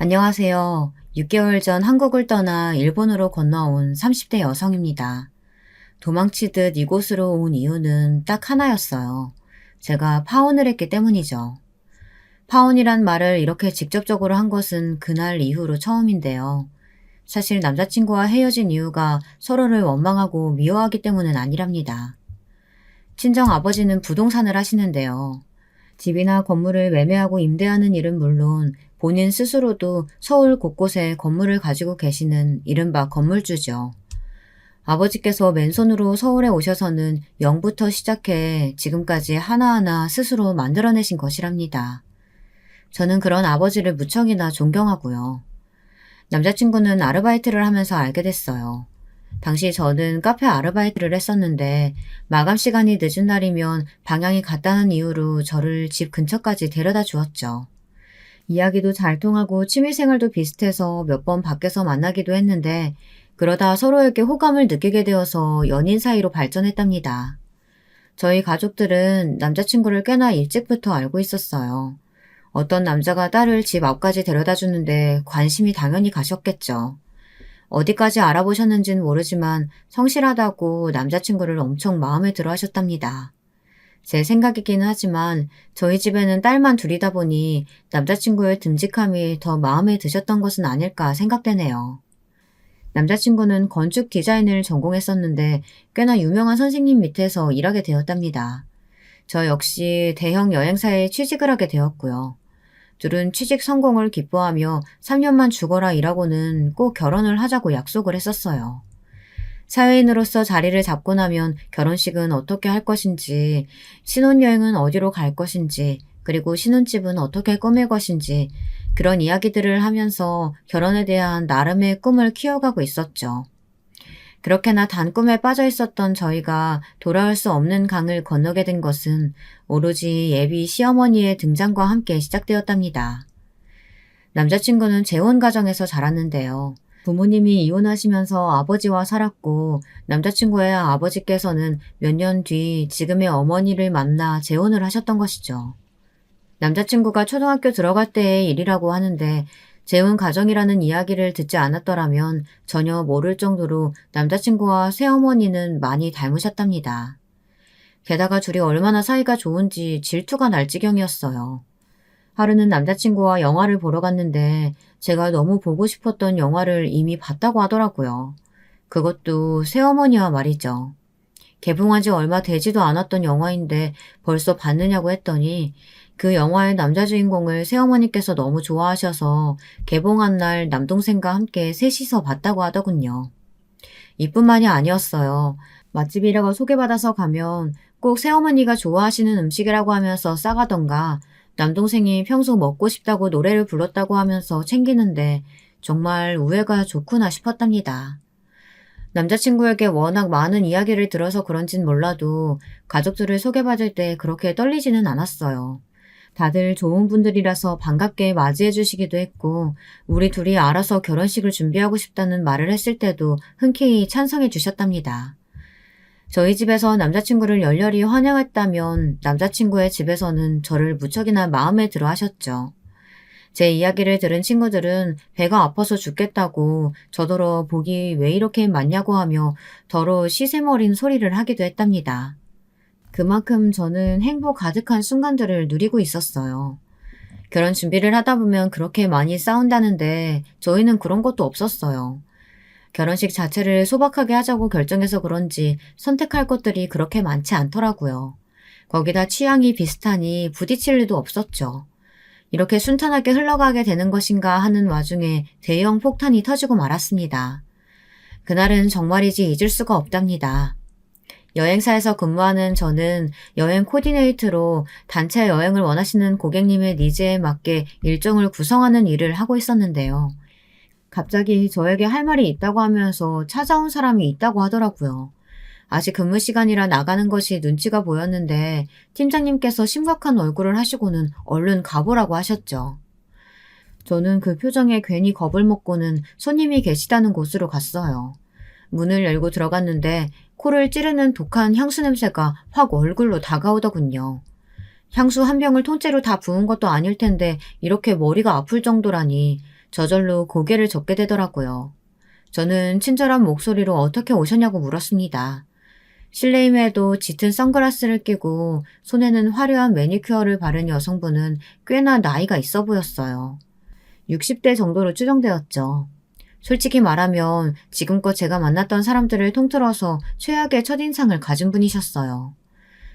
안녕하세요. 6개월 전 한국을 떠나 일본으로 건너온 30대 여성입니다. 도망치듯 이곳으로 온 이유는 딱 하나였어요. 제가 파혼을 했기 때문이죠. 파혼이란 말을 이렇게 직접적으로 한 것은 그날 이후로 처음인데요. 사실 남자친구와 헤어진 이유가 서로를 원망하고 미워하기 때문은 아니랍니다. 친정 아버지는 부동산을 하시는데요. 집이나 건물을 매매하고 임대하는 일은 물론 본인 스스로도 서울 곳곳에 건물을 가지고 계시는 이른바 건물주죠. 아버지께서 맨손으로 서울에 오셔서는 0부터 시작해 지금까지 하나하나 스스로 만들어내신 것이랍니다. 저는 그런 아버지를 무척이나 존경하고요. 남자친구는 아르바이트를 하면서 알게 됐어요. 당시 저는 카페 아르바이트를 했었는데 마감 시간이 늦은 날이면 방향이 같다는 이유로 저를 집 근처까지 데려다 주었죠. 이야기도 잘 통하고 취미생활도 비슷해서 몇 번 밖에서 만나기도 했는데 그러다 서로에게 호감을 느끼게 되어서 연인 사이로 발전했답니다. 저희 가족들은 남자친구를 꽤나 일찍부터 알고 있었어요. 어떤 남자가 딸을 집 앞까지 데려다 주는데 관심이 당연히 가셨겠죠. 어디까지 알아보셨는지는 모르지만 성실하다고 남자친구를 엄청 마음에 들어 하셨답니다. 제 생각이기는 하지만 저희 집에는 딸만 둘이다 보니 남자친구의 듬직함이 더 마음에 드셨던 것은 아닐까 생각되네요. 남자친구는 건축 디자인을 전공했었는데 꽤나 유명한 선생님 밑에서 일하게 되었답니다. 저 역시 대형 여행사에 취직을 하게 되었고요. 둘은 취직 성공을 기뻐하며 3년만 죽어라 일하고는 꼭 결혼을 하자고 약속을 했었어요. 사회인으로서 자리를 잡고 나면 결혼식은 어떻게 할 것인지, 신혼여행은 어디로 갈 것인지, 그리고 신혼집은 어떻게 꾸밀 것인지 그런 이야기들을 하면서 결혼에 대한 나름의 꿈을 키워가고 있었죠. 그렇게나 단 꿈에 빠져 있었던 저희가 돌아올 수 없는 강을 건너게 된 것은 오로지 예비 시어머니의 등장과 함께 시작되었답니다. 남자친구는 재혼 가정에서 자랐는데요. 부모님이 이혼하시면서 아버지와 살았고 남자친구의 아버지께서는 몇 년 뒤 지금의 어머니를 만나 재혼을 하셨던 것이죠. 남자친구가 초등학교 들어갈 때의 일이라고 하는데 재혼 가정이라는 이야기를 듣지 않았더라면 전혀 모를 정도로 남자친구와 새어머니는 많이 닮으셨답니다. 게다가 둘이 얼마나 사이가 좋은지 질투가 날 지경이었어요. 하루는 남자친구와 영화를 보러 갔는데 제가 너무 보고 싶었던 영화를 이미 봤다고 하더라고요. 그것도 새어머니와 말이죠. 개봉한 지 얼마 되지도 않았던 영화인데 벌써 봤느냐고 했더니 그 영화의 남자 주인공을 새어머니께서 너무 좋아하셔서 개봉한 날 남동생과 함께 셋이서 봤다고 하더군요. 이뿐만이 아니었어요. 맛집이라고 소개받아서 가면 꼭 새어머니가 좋아하시는 음식이라고 하면서 싸가던가 남동생이 평소 먹고 싶다고 노래를 불렀다고 하면서 챙기는데 정말 우애가 좋구나 싶었답니다. 남자친구에게 워낙 많은 이야기를 들어서 그런진 몰라도 가족들을 소개받을 때 그렇게 떨리지는 않았어요. 다들 좋은 분들이라서 반갑게 맞이해 주시기도 했고 우리 둘이 알아서 결혼식을 준비하고 싶다는 말을 했을 때도 흔쾌히 찬성해 주셨답니다. 저희 집에서 남자친구를 열렬히 환영했다면 남자친구의 집에서는 저를 무척이나 마음에 들어 하셨죠. 제 이야기를 들은 친구들은 배가 아파서 죽겠다고 저더러 복이 왜 이렇게 많냐고 하며 더러 시샘어린 소리를 하기도 했답니다. 그만큼 저는 행복 가득한 순간들을 누리고 있었어요. 결혼 준비를 하다 보면 그렇게 많이 싸운다는데 저희는 그런 것도 없었어요. 결혼식 자체를 소박하게 하자고 결정해서 그런지 선택할 것들이 그렇게 많지 않더라고요. 거기다 취향이 비슷하니 부딪힐 일도 없었죠. 이렇게 순탄하게 흘러가게 되는 것인가 하는 와중에 대형 폭탄이 터지고 말았습니다. 그날은 정말이지 잊을 수가 없답니다. 여행사에서 근무하는 저는 여행 코디네이터로 단체 여행을 원하시는 고객님의 니즈에 맞게 일정을 구성하는 일을 하고 있었는데요. 갑자기 저에게 할 말이 있다고 하면서 찾아온 사람이 있다고 하더라고요. 아직 근무 시간이라 나가는 것이 눈치가 보였는데 팀장님께서 심각한 얼굴을 하시고는 얼른 가보라고 하셨죠. 저는 그 표정에 괜히 겁을 먹고는 손님이 계시다는 곳으로 갔어요. 문을 열고 들어갔는데 코를 찌르는 독한 향수 냄새가 확 얼굴로 다가오더군요. 향수 한 병을 통째로 다 부은 것도 아닐 텐데 이렇게 머리가 아플 정도라니 저절로 고개를 젓게 되더라고요. 저는 친절한 목소리로 어떻게 오셨냐고 물었습니다. 실내임에도 짙은 선글라스를 끼고 손에는 화려한 매니큐어를 바른 여성분은 꽤나 나이가 있어 보였어요. 60대 정도로 추정되었죠. 솔직히 말하면 지금껏 제가 만났던 사람들을 통틀어서 최악의 첫인상을 가진 분이셨어요.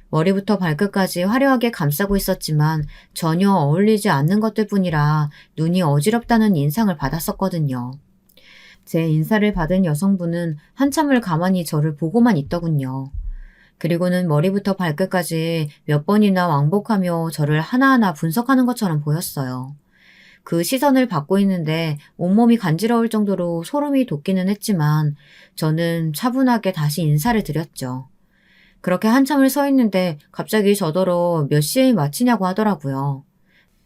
머리부터 발끝까지 화려하게 감싸고 있었지만 전혀 어울리지 않는 것들 뿐이라 눈이 어지럽다는 인상을 받았었거든요. 제 인사를 받은 여성분은 한참을 가만히 저를 보고만 있더군요. 그리고는 머리부터 발끝까지 몇 번이나 왕복하며 저를 하나하나 분석하는 것처럼 보였어요. 그 시선을 받고 있는데 온몸이 간지러울 정도로 소름이 돋기는 했지만 저는 차분하게 다시 인사를 드렸죠. 그렇게 한참을 서 있는데 갑자기 저더러 몇 시에 마치냐고 하더라고요.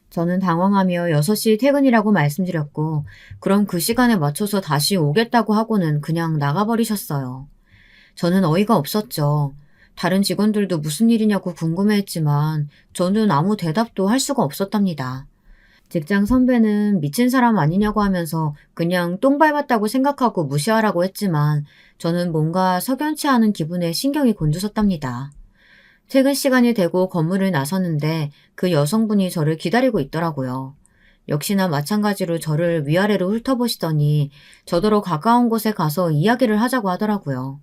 저는 당황하며 6시 퇴근이라고 말씀드렸고 그럼 그 시간에 맞춰서 다시 오겠다고 하고는 그냥 나가버리셨어요. 저는 어이가 없었죠. 다른 직원들도 무슨 일이냐고 궁금해했지만 저는 아무 대답도 할 수가 없었답니다. 직장 선배는 미친 사람 아니냐고 하면서 그냥 똥 밟았다고 생각하고 무시하라고 했지만 저는 뭔가 석연치 않은 기분에 신경이 곤두섰답니다. 퇴근 시간이 되고 건물을 나섰는데 그 여성분이 저를 기다리고 있더라고요. 역시나 마찬가지로 저를 위아래로 훑어보시더니 저더러 가까운 곳에 가서 이야기를 하자고 하더라고요.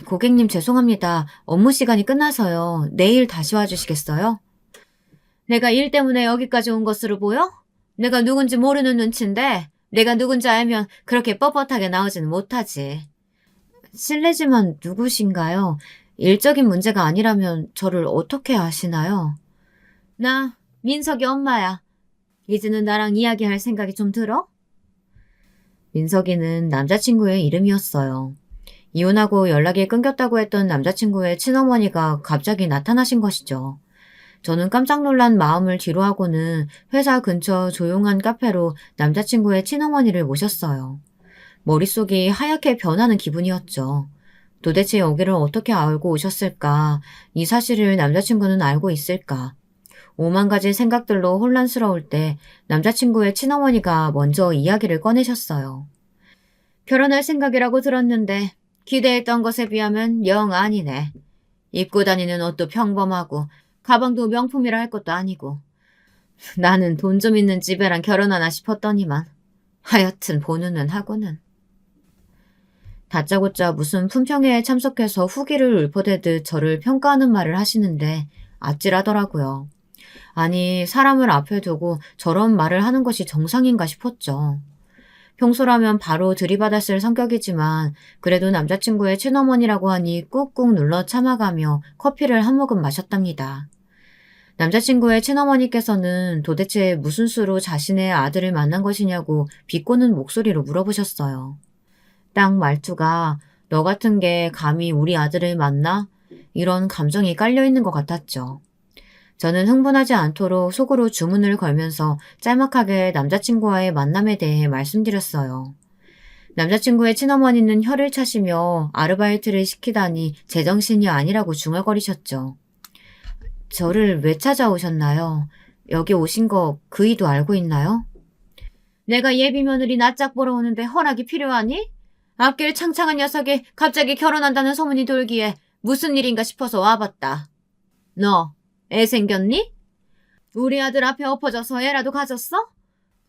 고객님 죄송합니다. 업무 시간이 끝나서요. 내일 다시 와주시겠어요? 내가 일 때문에 여기까지 온 것으로 보여? 내가 누군지 모르는 눈치인데 내가 누군지 알면 그렇게 뻣뻣하게 나오지는 못하지. 실례지만 누구신가요? 일적인 문제가 아니라면 저를 어떻게 아시나요? 나 민석이 엄마야. 이제는 나랑 이야기할 생각이 좀 들어? 민석이는 남자친구의 이름이었어요. 이혼하고 연락이 끊겼다고 했던 남자친구의 친어머니가 갑자기 나타나신 것이죠. 저는 깜짝 놀란 마음을 뒤로하고는 회사 근처 조용한 카페로 남자친구의 친어머니를 모셨어요. 머릿속이 하얗게 변하는 기분이었죠. 도대체 여기를 어떻게 알고 오셨을까? 이 사실을 남자친구는 알고 있을까? 오만 가지 생각들로 혼란스러울 때 남자친구의 친어머니가 먼저 이야기를 꺼내셨어요. 결혼할 생각이라고 들었는데 기대했던 것에 비하면 영 아니네. 입고 다니는 옷도 평범하고 가방도 명품이라 할 것도 아니고 나는 돈 좀 있는 집애랑 결혼하나 싶었더니만 하여튼 보느는 하고는. 다짜고짜 무슨 품평회에 참석해서 후기를 읊어대듯 저를 평가하는 말을 하시는데 아찔하더라고요. 아니 사람을 앞에 두고 저런 말을 하는 것이 정상인가 싶었죠. 평소라면 바로 들이받았을 성격이지만 그래도 남자친구의 친어머니라고 하니 꾹꾹 눌러 참아가며 커피를 한 모금 마셨답니다. 남자친구의 친어머니께서는 도대체 무슨 수로 자신의 아들을 만난 것이냐고 비꼬는 목소리로 물어보셨어요. 딱 말투가 너 같은 게 감히 우리 아들을 만나? 이런 감정이 깔려있는 것 같았죠. 저는 흥분하지 않도록 속으로 주문을 걸면서 짤막하게 남자친구와의 만남에 대해 말씀드렸어요. 남자친구의 친어머니는 혀를 차시며 아르바이트를 시키다니 제정신이 아니라고 중얼거리셨죠. 저를 왜 찾아오셨나요? 여기 오신 거 그이도 알고 있나요? 내가 예비 며느리 낯짝 보러 오는데 허락이 필요하니? 앞길 창창한 녀석이 갑자기 결혼한다는 소문이 돌기에 무슨 일인가 싶어서 와봤다. 너 애 생겼니? 우리 아들 앞에 엎어져서 애라도 가졌어?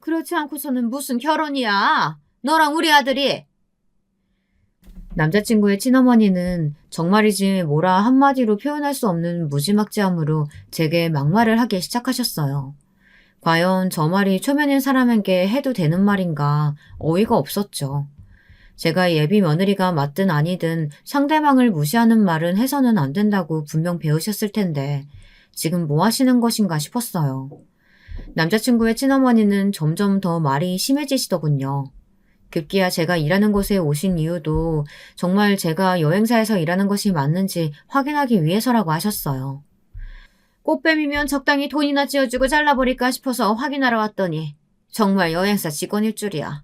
그렇지 않고서는 무슨 결혼이야. 너랑 우리 아들이. 남자친구의 친어머니는 정말이지 뭐라 한마디로 표현할 수 없는 무지막지함으로 제게 막말을 하기 시작하셨어요. 과연 저 말이 초면인 사람에게 해도 되는 말인가 어이가 없었죠. 제가 예비 며느리가 맞든 아니든 상대방을 무시하는 말은 해서는 안 된다고 분명 배우셨을 텐데 지금 뭐 하시는 것인가 싶었어요. 남자친구의 친어머니는 점점 더 말이 심해지시더군요. 급기야 제가 일하는 곳에 오신 이유도 정말 제가 여행사에서 일하는 것이 맞는지 확인하기 위해서라고 하셨어요. 꽃뱀이면 적당히 돈이나 쥐어주고 잘라버릴까 싶어서 확인하러 왔더니 정말 여행사 직원일 줄이야.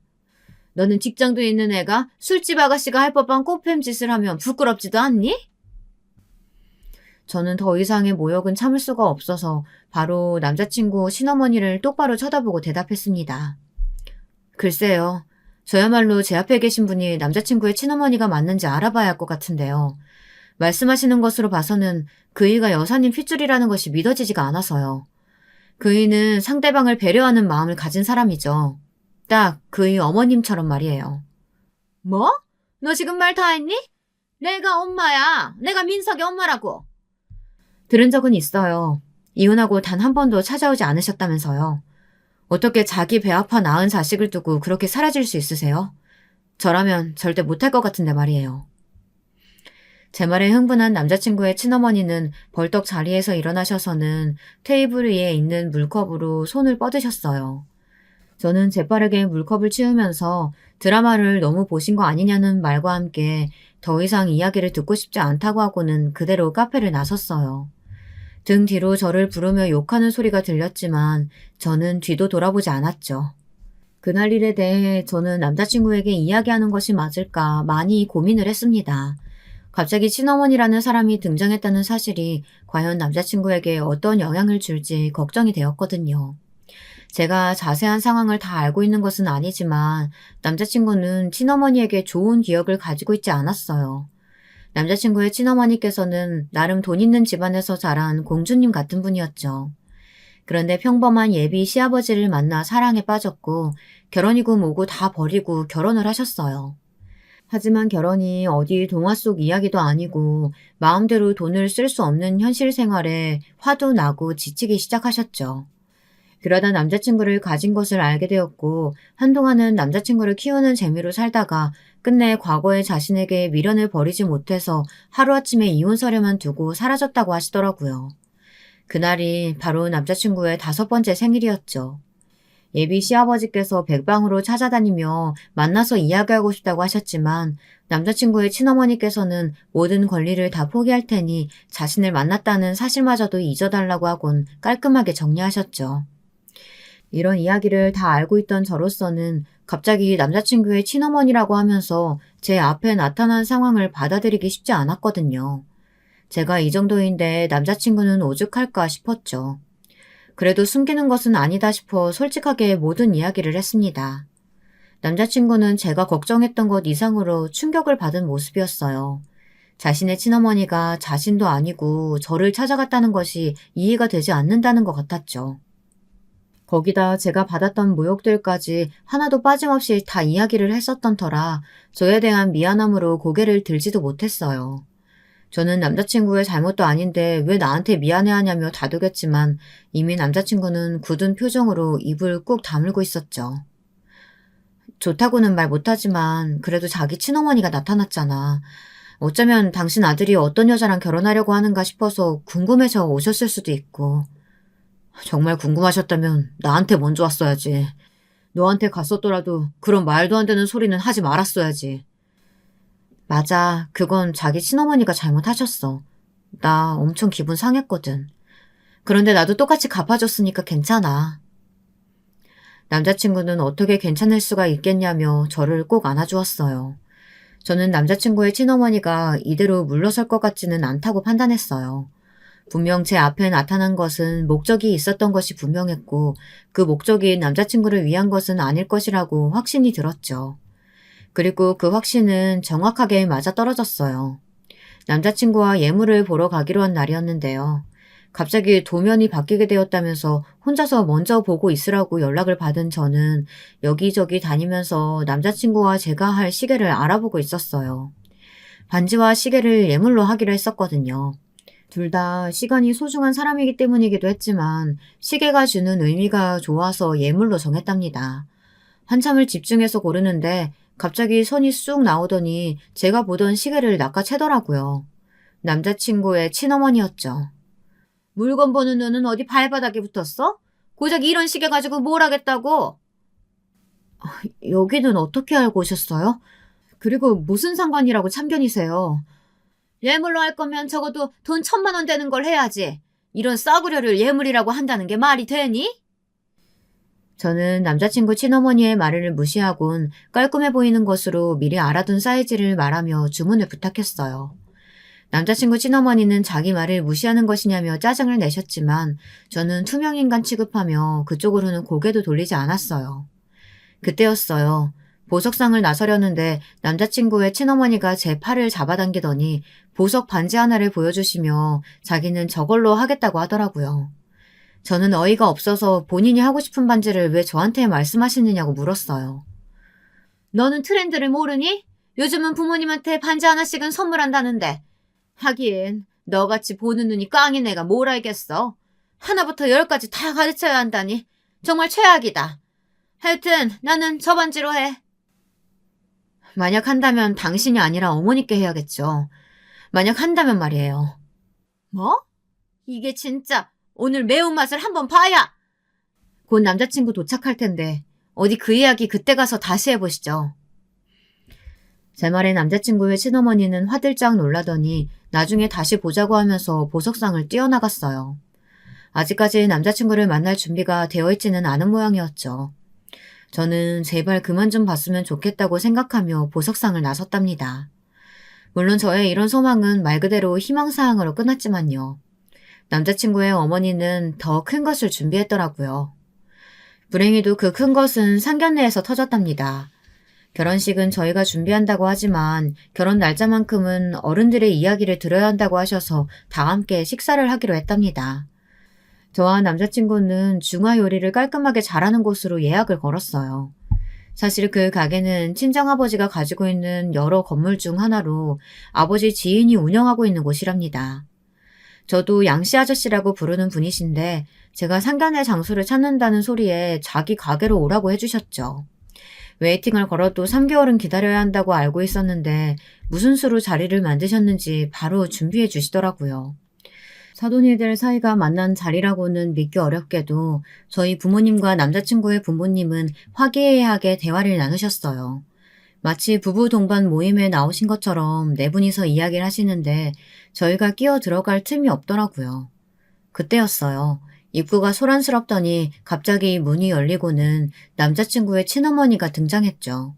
너는 직장도 있는 애가 술집 아가씨가 할 법한 꽃뱀 짓을 하면 부끄럽지도 않니? 저는 더 이상의 모욕은 참을 수가 없어서 바로 남자친구 친어머니를 똑바로 쳐다보고 대답했습니다. 글쎄요. 저야말로 제 앞에 계신 분이 남자친구의 친어머니가 맞는지 알아봐야 할 것 같은데요. 말씀하시는 것으로 봐서는 그이가 여사님 핏줄이라는 것이 믿어지지가 않아서요. 그이는 상대방을 배려하는 마음을 가진 사람이죠. 딱 그이 어머님처럼 말이에요. 뭐? 너 지금 말 다 했니? 내가 엄마야. 내가 민석이 엄마라고. 들은 적은 있어요. 이혼하고 단 한 번도 찾아오지 않으셨다면서요. 어떻게 자기 배 아파 낳은 자식을 두고 그렇게 사라질 수 있으세요? 저라면 절대 못할 것 같은데 말이에요. 제 말에 흥분한 남자친구의 친어머니는 벌떡 자리에서 일어나셔서는 테이블 위에 있는 물컵으로 손을 뻗으셨어요. 저는 재빠르게 물컵을 치우면서 드라마를 너무 보신 거 아니냐는 말과 함께 더 이상 이야기를 듣고 싶지 않다고 하고는 그대로 카페를 나섰어요. 등 뒤로 저를 부르며 욕하는 소리가 들렸지만 저는 뒤도 돌아보지 않았죠. 그날 일에 대해 저는 남자친구에게 이야기하는 것이 맞을까 많이 고민을 했습니다. 갑자기 친어머니라는 사람이 등장했다는 사실이 과연 남자친구에게 어떤 영향을 줄지 걱정이 되었거든요. 제가 자세한 상황을 다 알고 있는 것은 아니지만 남자친구는 친어머니에게 좋은 기억을 가지고 있지 않았어요. 남자친구의 친어머니께서는 나름 돈 있는 집안에서 자란 공주님 같은 분이었죠. 그런데 평범한 예비 시아버지를 만나 사랑에 빠졌고 결혼이고 뭐고 다 버리고 결혼을 하셨어요. 하지만 결혼이 어디 동화 속 이야기도 아니고 마음대로 돈을 쓸 수 없는 현실 생활에 화도 나고 지치기 시작하셨죠. 그러다 남자친구를 가진 것을 알게 되었고 한동안은 남자친구를 키우는 재미로 살다가 끝내 과거의 자신에게 미련을 버리지 못해서 하루아침에 이혼서류만 두고 사라졌다고 하시더라고요. 그날이 바로 남자친구의 5번째 생일이었죠. 예비 시아버지께서 백방으로 찾아다니며 만나서 이야기하고 싶다고 하셨지만 남자친구의 친어머니께서는 모든 권리를 다 포기할 테니 자신을 만났다는 사실마저도 잊어달라고 하곤 깔끔하게 정리하셨죠. 이런 이야기를 다 알고 있던 저로서는 갑자기 남자친구의 친어머니라고 하면서 제 앞에 나타난 상황을 받아들이기 쉽지 않았거든요. 제가 이 정도인데 남자친구는 오죽할까 싶었죠. 그래도 숨기는 것은 아니다 싶어 솔직하게 모든 이야기를 했습니다. 남자친구는 제가 걱정했던 것 이상으로 충격을 받은 모습이었어요. 자신의 친어머니가 자신도 아니고 저를 찾아갔다는 것이 이해가 되지 않는다는 것 같았죠. 거기다 제가 받았던 모욕들까지 하나도 빠짐없이 다 이야기를 했었던 터라 저에 대한 미안함으로 고개를 들지도 못했어요. 저는 남자친구의 잘못도 아닌데 왜 나한테 미안해하냐며 다독였지만 이미 남자친구는 굳은 표정으로 입을 꾹 다물고 있었죠. 좋다고는 말 못하지만 그래도 자기 친어머니가 나타났잖아. 어쩌면 당신 아들이 어떤 여자랑 결혼하려고 하는가 싶어서 궁금해서 오셨을 수도 있고. 정말 궁금하셨다면 나한테 먼저 왔어야지. 너한테 갔었더라도 그런 말도 안 되는 소리는 하지 말았어야지. 맞아. 그건 자기 친어머니가 잘못하셨어. 나 엄청 기분 상했거든. 그런데 나도 똑같이 갚아줬으니까 괜찮아. 남자친구는 어떻게 괜찮을 수가 있겠냐며 저를 꼭 안아주었어요. 저는 남자친구의 친어머니가 이대로 물러설 것 같지는 않다고 판단했어요. 분명 제 앞에 나타난 것은 목적이 있었던 것이 분명했고 그 목적이 남자친구를 위한 것은 아닐 것이라고 확신이 들었죠. 그리고 그 확신은 정확하게 맞아떨어졌어요. 남자친구와 예물을 보러 가기로 한 날이었는데요. 갑자기 도면이 바뀌게 되었다면서 혼자서 먼저 보고 있으라고 연락을 받은 저는 여기저기 다니면서 남자친구와 제가 할 시계를 알아보고 있었어요. 반지와 시계를 예물로 하기로 했었거든요. 둘 다 시간이 소중한 사람이기 때문이기도 했지만 시계가 주는 의미가 좋아서 예물로 정했답니다. 한참을 집중해서 고르는데 갑자기 손이 쑥 나오더니 제가 보던 시계를 낚아채더라고요. 남자친구의 친어머니였죠. 물건 보는 눈은 어디 발바닥에 붙었어? 고작 이런 시계 가지고 뭘 하겠다고? 여기는 어떻게 알고 오셨어요? 그리고 무슨 상관이라고 참견이세요? 예물로 할 거면 적어도 돈 1,000만 원 되는 걸 해야지. 이런 싸구려를 예물이라고 한다는 게 말이 되니? 저는 남자친구 친어머니의 말을 무시하곤 깔끔해 보이는 것으로 미리 알아둔 사이즈를 말하며 주문을 부탁했어요. 남자친구 친어머니는 자기 말을 무시하는 것이냐며 짜증을 내셨지만 저는 투명인간 취급하며 그쪽으로는 고개도 돌리지 않았어요. 그때였어요. 보석상을 나서려는데 남자친구의 친어머니가 제 팔을 잡아당기더니 보석 반지 하나를 보여주시며 자기는 저걸로 하겠다고 하더라고요. 저는 어이가 없어서 본인이 하고 싶은 반지를 왜 저한테 말씀하시느냐고 물었어요. 너는 트렌드를 모르니? 요즘은 부모님한테 반지 하나씩은 선물한다는데. 하긴 너같이 보는 눈이 꽝인 애가 뭘 알겠어. 하나부터 열까지 다 가르쳐야 한다니. 정말 최악이다. 하여튼 나는 저 반지로 해. 만약 한다면 당신이 아니라 어머니께 해야겠죠. 만약 한다면 말이에요. 뭐? 이게 진짜 오늘 매운맛을 한번 봐야! 곧 남자친구 도착할 텐데 어디 그 이야기 그때 가서 다시 해보시죠. 제 말에 남자친구의 친어머니는 화들짝 놀라더니 나중에 다시 보자고 하면서 보석상을 뛰어나갔어요. 아직까지 남자친구를 만날 준비가 되어 있지는 않은 모양이었죠. 저는 제발 그만 좀 봤으면 좋겠다고 생각하며 보석상을 나섰답니다. 물론 저의 이런 소망은 말 그대로 희망사항으로 끝났지만요. 남자친구의 어머니는 더 큰 것을 준비했더라고요. 불행히도 그 큰 것은 상견례에서 터졌답니다. 결혼식은 저희가 준비한다고 하지만 결혼 날짜만큼은 어른들의 이야기를 들어야 한다고 하셔서 다 함께 식사를 하기로 했답니다. 저와 남자친구는 중화 요리를 깔끔하게 잘하는 곳으로 예약을 걸었어요. 사실 그 가게는 친정아버지가 가지고 있는 여러 건물 중 하나로 아버지 지인이 운영하고 있는 곳이랍니다. 저도 양씨 아저씨라고 부르는 분이신데 제가 상견례 장소를 찾는다는 소리에 자기 가게로 오라고 해주셨죠. 웨이팅을 걸어도 3개월은 기다려야 한다고 알고 있었는데 무슨 수로 자리를 만드셨는지 바로 준비해 주시더라고요. 사돈이들 사이가 만난 자리라고는 믿기 어렵게도 저희 부모님과 남자친구의 부모님은 화기애애하게 대화를 나누셨어요. 마치 부부 동반 모임에 나오신 것처럼 네 분이서 이야기를 하시는데 저희가 끼어 들어갈 틈이 없더라고요. 그때였어요. 입구가 소란스럽더니 갑자기 문이 열리고는 남자친구의 친어머니가 등장했죠.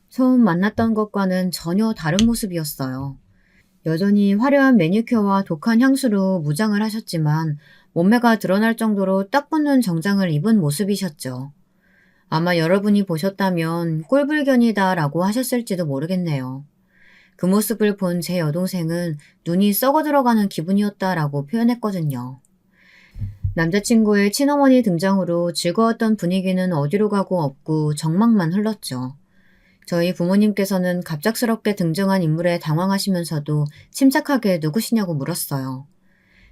처음 만났던 것과는 전혀 다른 모습이었어요. 여전히 화려한 매니큐어와 독한 향수로 무장을 하셨지만 몸매가 드러날 정도로 딱 붙는 정장을 입은 모습이셨죠. 아마 여러분이 보셨다면 꼴불견이다라고 하셨을지도 모르겠네요. 그 모습을 본 제 여동생은 눈이 썩어 들어가는 기분이었다라고 표현했거든요. 남자친구의 친어머니 등장으로 즐거웠던 분위기는 어디로 가고 없고 정막만 흘렀죠. 저희 부모님께서는 갑작스럽게 등장한 인물에 당황하시면서도 침착하게 누구시냐고 물었어요.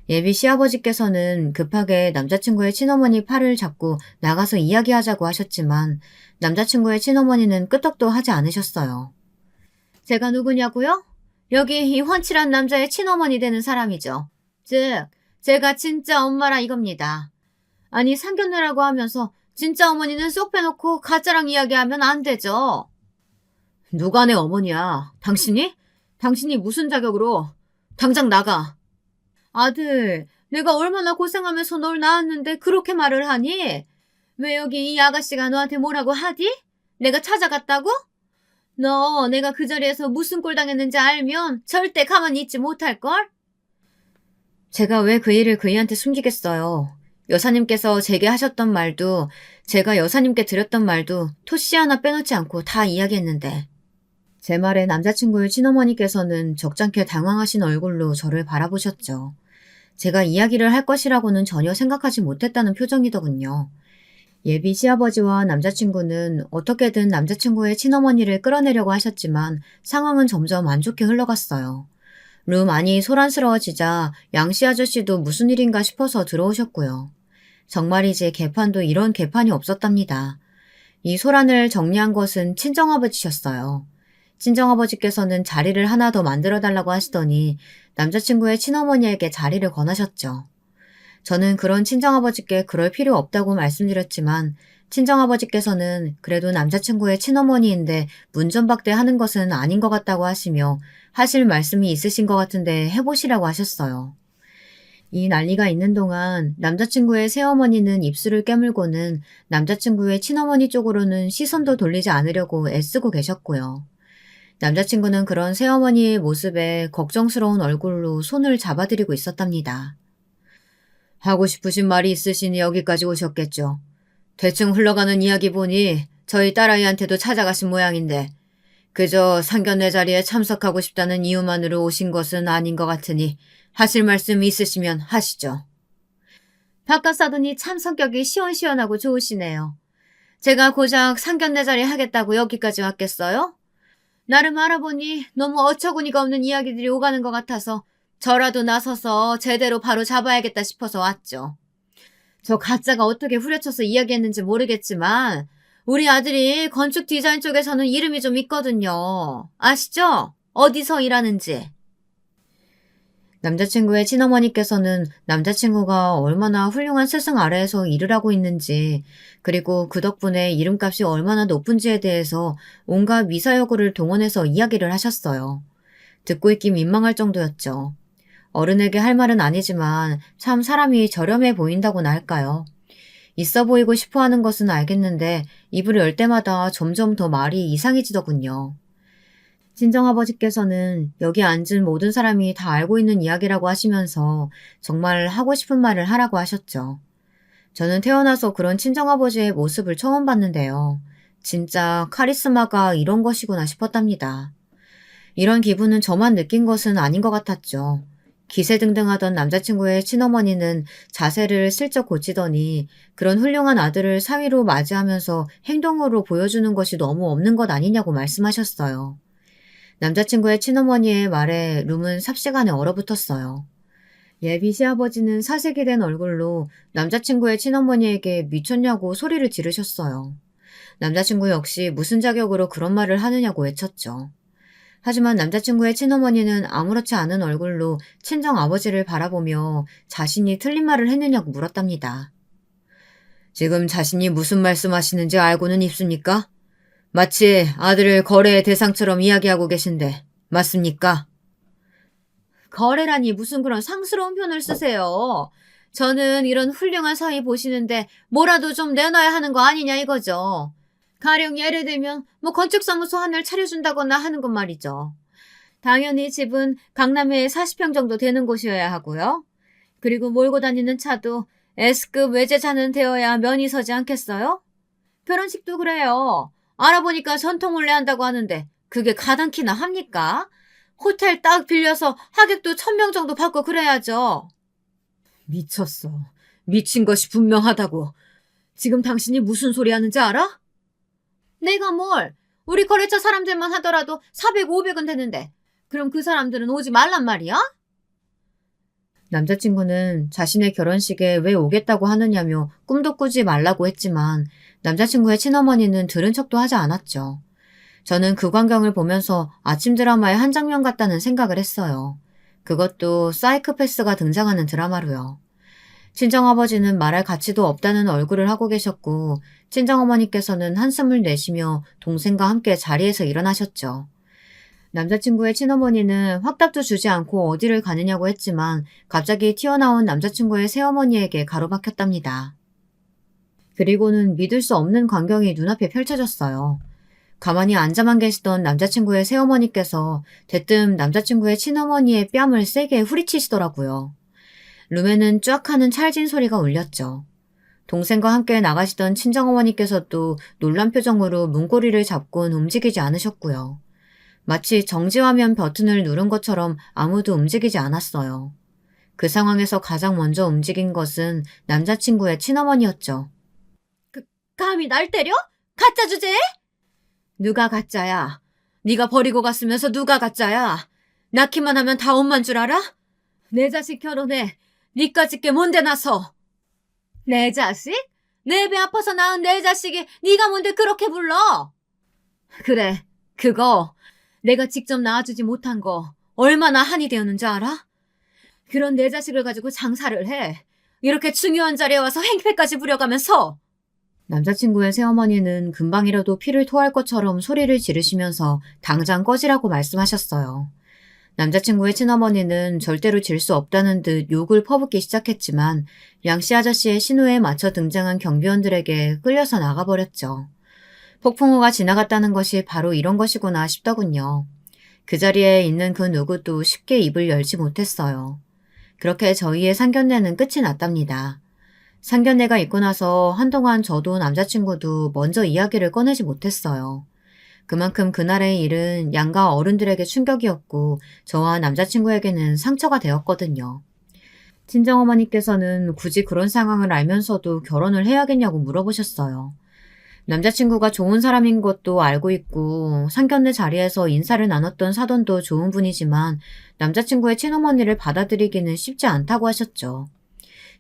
예비 시아버지께서는 급하게 남자친구의 친어머니 팔을 잡고 나가서 이야기하자고 하셨지만 남자친구의 친어머니는 끄떡도 하지 않으셨어요. 제가 누구냐고요? 여기 이 훤칠한 남자의 친어머니 되는 사람이죠. 즉, 제가 진짜 엄마라 이겁니다. 아니 상견례라고 하면서 진짜 어머니는 쏙 빼놓고 가짜랑 이야기하면 안 되죠. 누가 내 어머니야? 당신이? 당신이 무슨 자격으로? 당장 나가. 아들, 내가 얼마나 고생하면서 널 낳았는데 그렇게 말을 하니? 왜 여기 이 아가씨가 너한테 뭐라고 하디? 내가 찾아갔다고? 너 내가 그 자리에서 무슨 꼴 당했는지 알면 절대 가만히 있지 못할걸? 제가 왜 그 일을 그이한테 숨기겠어요. 여사님께서 제게 하셨던 말도 제가 여사님께 드렸던 말도 토씨 하나 빼놓지 않고 다 이야기했는데 제 말에 남자친구의 친어머니께서는 적잖게 당황하신 얼굴로 저를 바라보셨죠. 제가 이야기를 할 것이라고는 전혀 생각하지 못했다는 표정이더군요. 예비 시아버지와 남자친구는 어떻게든 남자친구의 친어머니를 끌어내려고 하셨지만 상황은 점점 안 좋게 흘러갔어요. 룸 안이 소란스러워지자 양씨 아저씨도 무슨 일인가 싶어서 들어오셨고요. 정말이지 개판도 이런 개판이 없었답니다. 이 소란을 정리한 것은 친정아버지셨어요. 친정아버지께서는 자리를 하나 더 만들어달라고 하시더니 남자친구의 친어머니에게 자리를 권하셨죠. 저는 그런 친정아버지께 그럴 필요 없다고 말씀드렸지만 친정아버지께서는 그래도 남자친구의 친어머니인데 문전박대하는 것은 아닌 것 같다고 하시며 하실 말씀이 있으신 것 같은데 해보시라고 하셨어요. 이 난리가 있는 동안 남자친구의 새어머니는 입술을 깨물고는 남자친구의 친어머니 쪽으로는 시선도 돌리지 않으려고 애쓰고 계셨고요. 남자친구는 그런 새어머니의 모습에 걱정스러운 얼굴로 손을 잡아드리고 있었답니다. 하고 싶으신 말이 있으시니 여기까지 오셨겠죠. 대충 흘러가는 이야기 보니 저희 딸아이한테도 찾아가신 모양인데 그저 상견례 자리에 참석하고 싶다는 이유만으로 오신 것은 아닌 것 같으니 하실 말씀 있으시면 하시죠. 바깥 사돈이 참 성격이 시원시원하고 좋으시네요. 제가 고작 상견례 자리 하겠다고 여기까지 왔겠어요? 나름 알아보니 너무 어처구니가 없는 이야기들이 오가는 것 같아서 저라도 나서서 제대로 바로 잡아야겠다 싶어서 왔죠. 저 가짜가 어떻게 후려쳐서 이야기했는지 모르겠지만 우리 아들이 건축 디자인 쪽에서는 이름이 좀 있거든요. 아시죠? 어디서 일하는지. 남자친구의 친어머니께서는 남자친구가 얼마나 훌륭한 스승 아래에서 일을 하고 있는지, 그리고 그 덕분에 이름값이 얼마나 높은지에 대해서 온갖 미사여구를 동원해서 이야기를 하셨어요. 듣고 있기 민망할 정도였죠. 어른에게 할 말은 아니지만 참 사람이 저렴해 보인다고나 할까요? 있어 보이고 싶어 하는 것은 알겠는데 입을 열 때마다 점점 더 말이 이상해지더군요. 친정아버지께서는 여기 앉은 모든 사람이 다 알고 있는 이야기라고 하시면서 정말 하고 싶은 말을 하라고 하셨죠. 저는 태어나서 그런 친정아버지의 모습을 처음 봤는데요. 진짜 카리스마가 이런 것이구나 싶었답니다. 이런 기분은 저만 느낀 것은 아닌 것 같았죠. 기세등등하던 남자친구의 친어머니는 자세를 슬쩍 고치더니 그런 훌륭한 아들을 사위로 맞이하면서 행동으로 보여주는 것이 너무 없는 것 아니냐고 말씀하셨어요. 남자친구의 친어머니의 말에 룸은 삽시간에 얼어붙었어요. 예비 시아버지는 사색이 된 얼굴로 남자친구의 친어머니에게 미쳤냐고 소리를 지르셨어요. 남자친구 역시 무슨 자격으로 그런 말을 하느냐고 외쳤죠. 하지만 남자친구의 친어머니는 아무렇지 않은 얼굴로 친정 아버지를 바라보며 자신이 틀린 말을 했느냐고 물었답니다. 지금 자신이 무슨 말씀하시는지 알고는 있습니까? 마치 아들을 거래의 대상처럼 이야기하고 계신데 맞습니까? 거래라니 무슨 그런 상스러운 표현을 쓰세요. 저는 이런 훌륭한 사위 보시는데 뭐라도 좀 내놔야 하는 거 아니냐 이거죠. 가령 예를 들면 건축사무소 하나를 차려준다거나 하는 건 말이죠. 당연히 집은 강남에 40평 정도 되는 곳이어야 하고요. 그리고 몰고 다니는 차도 S급 외제차는 되어야 면이 서지 않겠어요? 결혼식도 그래요. 알아보니까 전통혼례 한다고 하는데 그게 가당키나 합니까? 호텔 딱 빌려서 하객도 1000명 정도 받고 그래야죠. 미쳤어. 미친 것이 분명하다고. 지금 당신이 무슨 소리 하는지 알아? 내가 뭘? 우리 거래처 사람들만 하더라도 400, 500은 되는데 그럼 그 사람들은 오지 말란 말이야? 남자친구는 자신의 결혼식에 왜 오겠다고 하느냐며 꿈도 꾸지 말라고 했지만 남자친구의 친어머니는 들은 척도 하지 않았죠. 저는 그 광경을 보면서 아침 드라마의 한 장면 같다는 생각을 했어요. 그것도 사이코패스가 등장하는 드라마로요. 친정아버지는 말할 가치도 없다는 얼굴을 하고 계셨고 친정어머니께서는 한숨을 내쉬며 동생과 함께 자리에서 일어나셨죠. 남자친구의 친어머니는 확답도 주지 않고 어디를 가느냐고 했지만 갑자기 튀어나온 남자친구의 새어머니에게 가로막혔답니다. 그리고는 믿을 수 없는 광경이 눈앞에 펼쳐졌어요. 가만히 앉아만 계시던 남자친구의 새어머니께서 대뜸 남자친구의 친어머니의 뺨을 세게 후리치시더라고요. 룸에는 쫙 하는 찰진 소리가 울렸죠. 동생과 함께 나가시던 친정어머니께서도 놀란 표정으로 문고리를 잡곤 움직이지 않으셨고요. 마치 정지화면 버튼을 누른 것처럼 아무도 움직이지 않았어요. 그 상황에서 가장 먼저 움직인 것은 남자친구의 친어머니였죠. 감히 날 때려? 가짜 주제에? 누가 가짜야? 네가 버리고 갔으면서 누가 가짜야? 낳기만 하면 다 엄만 줄 알아? 내 자식 결혼해. 니까짓 게 뭔데 나서? 내 자식? 내 배 아파서 낳은 내 자식이 네가 뭔데 그렇게 불러? 그래, 그거 내가 직접 낳아주지 못한 거 얼마나 한이 되었는지 알아? 그런 내 자식을 가지고 장사를 해. 이렇게 중요한 자리에 와서 행패까지 부려가면서. 남자친구의 새어머니는 금방이라도 피를 토할 것처럼 소리를 지르시면서 당장 꺼지라고 말씀하셨어요. 남자친구의 친어머니는 절대로 질 수 없다는 듯 욕을 퍼붓기 시작했지만 양씨 아저씨의 신호에 맞춰 등장한 경비원들에게 끌려서 나가버렸죠. 폭풍우가 지나갔다는 것이 바로 이런 것이구나 싶더군요. 그 자리에 있는 그 누구도 쉽게 입을 열지 못했어요. 그렇게 저희의 상견례는 끝이 났답니다. 상견례가 있고 나서 한동안 저도 남자친구도 먼저 이야기를 꺼내지 못했어요. 그만큼 그날의 일은 양가 어른들에게 충격이었고 저와 남자친구에게는 상처가 되었거든요. 친정어머니께서는 굳이 그런 상황을 알면서도 결혼을 해야겠냐고 물어보셨어요. 남자친구가 좋은 사람인 것도 알고 있고 상견례 자리에서 인사를 나눴던 사돈도 좋은 분이지만 남자친구의 친어머니를 받아들이기는 쉽지 않다고 하셨죠.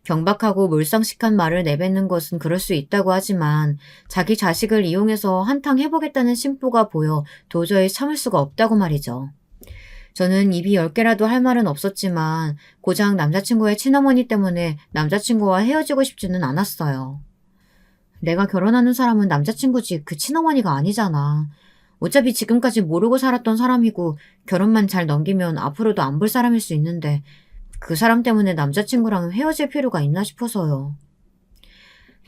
경박하고 몰상식한 말을 내뱉는 것은 그럴 수 있다고 하지만 자기 자식을 이용해서 한탕 해보겠다는 심보가 보여 도저히 참을 수가 없다고 말이죠. 저는 입이 10개라도 할 말은 없었지만 고작 남자친구의 친어머니 때문에 남자친구와 헤어지고 싶지는 않았어요. 내가 결혼하는 사람은 남자친구지 그 친어머니가 아니잖아. 어차피 지금까지 모르고 살았던 사람이고 결혼만 잘 넘기면 앞으로도 안 볼 사람일 수 있는데 그 사람 때문에 남자친구랑 헤어질 필요가 있나 싶어서요.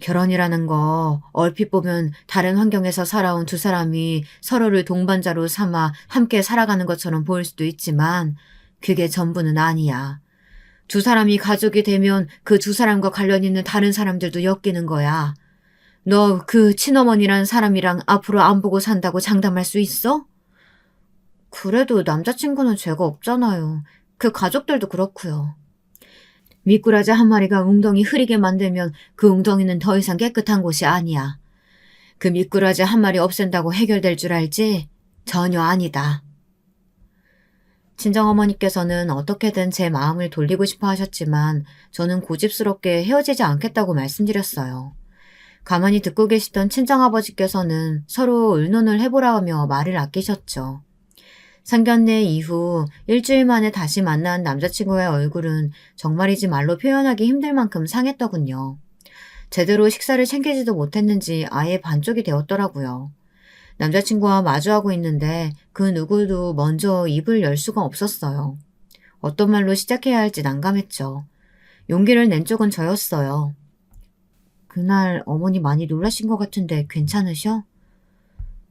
결혼이라는 거 얼핏 보면 다른 환경에서 살아온 두 사람이 서로를 동반자로 삼아 함께 살아가는 것처럼 보일 수도 있지만 그게 전부는 아니야. 두 사람이 가족이 되면 그 두 사람과 관련 있는 다른 사람들도 엮이는 거야. 너 그 친어머니란 사람이랑 앞으로 안 보고 산다고 장담할 수 있어? 그래도 남자친구는 죄가 없잖아요. 그 가족들도 그렇고요. 미꾸라지 한 마리가 웅덩이 흐리게 만들면 그 웅덩이는 더 이상 깨끗한 곳이 아니야. 그 미꾸라지 한 마리 없앤다고 해결될 줄 알지? 전혀 아니다. 친정어머니께서는 어떻게든 제 마음을 돌리고 싶어 하셨지만 저는 고집스럽게 헤어지지 않겠다고 말씀드렸어요. 가만히 듣고 계시던 친정아버지께서는 서로 의논을 해보라며 말을 아끼셨죠. 상견례 이후 일주일 만에 다시 만난 남자친구의 얼굴은 정말이지 말로 표현하기 힘들 만큼 상했더군요. 제대로 식사를 챙기지도 못했는지 아예 반쪽이 되었더라고요. 남자친구와 마주하고 있는데 그 누구도 먼저 입을 열 수가 없었어요. 어떤 말로 시작해야 할지 난감했죠. 용기를 낸 쪽은 저였어요. 그날 어머니 많이 놀라신 것 같은데 괜찮으셔?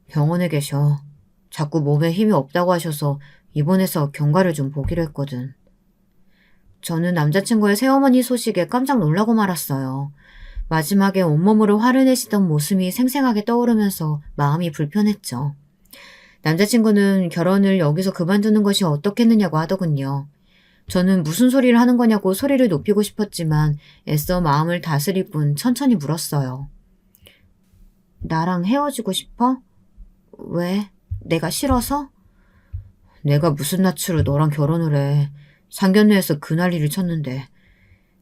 병원에 계셔. 자꾸 몸에 힘이 없다고 하셔서 입원해서 경과를 좀 보기로 했거든. 저는 남자친구의 새어머니 소식에 깜짝 놀라고 말았어요. 마지막에 온몸으로 화를 내시던 모습이 생생하게 떠오르면서 마음이 불편했죠. 남자친구는 결혼을 여기서 그만두는 것이 어떻겠느냐고 하더군요. 저는 무슨 소리를 하는 거냐고 소리를 높이고 싶었지만 애써 마음을 다스릴 뿐 천천히 물었어요. 나랑 헤어지고 싶어? 왜? 내가 싫어서? 내가 무슨 낯으로 너랑 결혼을 해. 상견례에서 그 난리를 쳤는데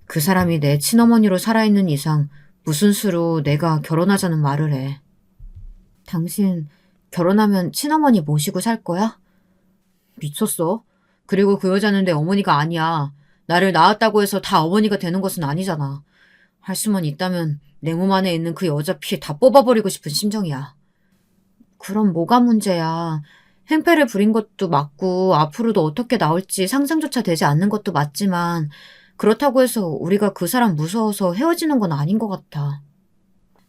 그 사람이 내 친어머니로 살아있는 이상 무슨 수로 내가 결혼하자는 말을 해. 당신 결혼하면 친어머니 모시고 살 거야? 미쳤어? 그리고 그 여자는 내 어머니가 아니야. 나를 낳았다고 해서 다 어머니가 되는 것은 아니잖아. 할 수만 있다면 내 몸 안에 있는 그 여자 피 다 뽑아버리고 싶은 심정이야. 그럼 뭐가 문제야. 행패를 부린 것도 맞고 앞으로도 어떻게 나올지 상상조차 되지 않는 것도 맞지만 그렇다고 해서 우리가 그 사람 무서워서 헤어지는 건 아닌 것 같아.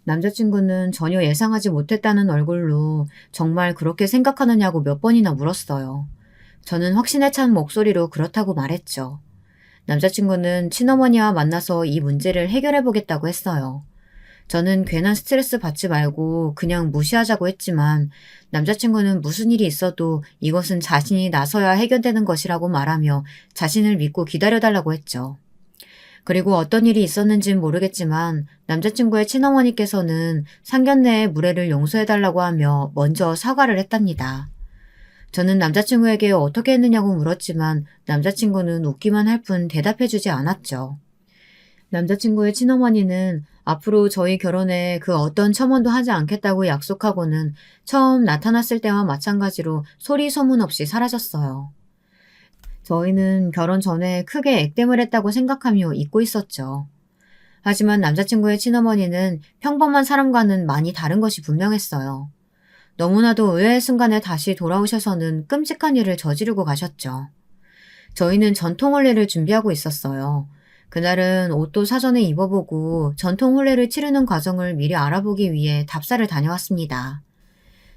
남자친구는 전혀 예상하지 못했다는 얼굴로 정말 그렇게 생각하느냐고 몇 번이나 물었어요. 저는 확신에 찬 목소리로 그렇다고 말했죠. 남자친구는 친어머니와 만나서 이 문제를 해결해 보겠다고 했어요. 저는 괜한 스트레스 받지 말고 그냥 무시하자고 했지만 남자친구는 무슨 일이 있어도 이것은 자신이 나서야 해결되는 것이라고 말하며 자신을 믿고 기다려달라고 했죠. 그리고 어떤 일이 있었는진 모르겠지만 남자친구의 친어머니께서는 상견례의 무례를 용서해달라고 하며 먼저 사과를 했답니다. 저는 남자친구에게 어떻게 했느냐고 물었지만 남자친구는 웃기만 할 뿐 대답해주지 않았죠. 남자친구의 친어머니는 앞으로 저희 결혼에 그 어떤 첨언도 하지 않겠다고 약속하고는 처음 나타났을 때와 마찬가지로 소리 소문 없이 사라졌어요. 저희는 결혼 전에 크게 액땜을 했다고 생각하며 잊고 있었죠. 하지만 남자친구의 친어머니는 평범한 사람과는 많이 다른 것이 분명했어요. 너무나도 의외의 순간에 다시 돌아오셔서는 끔찍한 일을 저지르고 가셨죠. 저희는 전통 혼례를 준비하고 있었어요. 그날은 옷도 사전에 입어보고 전통 혼례를 치르는 과정을 미리 알아보기 위해 답사를 다녀왔습니다.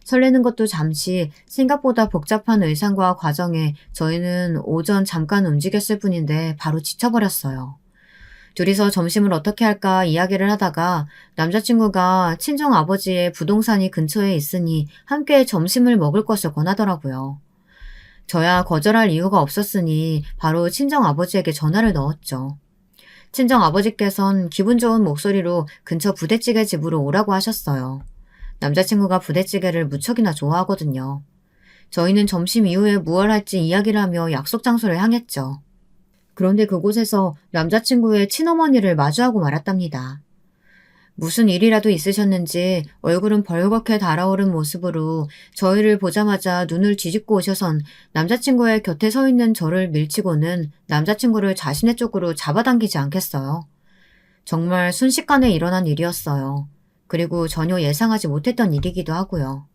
설레는 것도 잠시 생각보다 복잡한 의상과 과정에 저희는 오전 잠깐 움직였을 뿐인데 바로 지쳐버렸어요. 둘이서 점심을 어떻게 할까 이야기를 하다가 남자친구가 친정아버지의 부동산이 근처에 있으니 함께 점심을 먹을 것을 권하더라고요. 저야 거절할 이유가 없었으니 바로 친정아버지에게 전화를 넣었죠. 친정아버지께선 기분 좋은 목소리로 근처 부대찌개 집으로 오라고 하셨어요. 남자친구가 부대찌개를 무척이나 좋아하거든요. 저희는 점심 이후에 무얼 할지 이야기를 하며 약속 장소를 향했죠. 그런데 그곳에서 남자친구의 친어머니를 마주하고 말았답니다. 무슨 일이라도 있으셨는지 얼굴은 벌겋게 달아오른 모습으로 저희를 보자마자 눈을 뒤집고 오셔선 남자친구의 곁에 서 있는 저를 밀치고는 남자친구를 자신의 쪽으로 잡아당기지 않겠어요. 정말 순식간에 일어난 일이었어요. 그리고 전혀 예상하지 못했던 일이기도 하고요.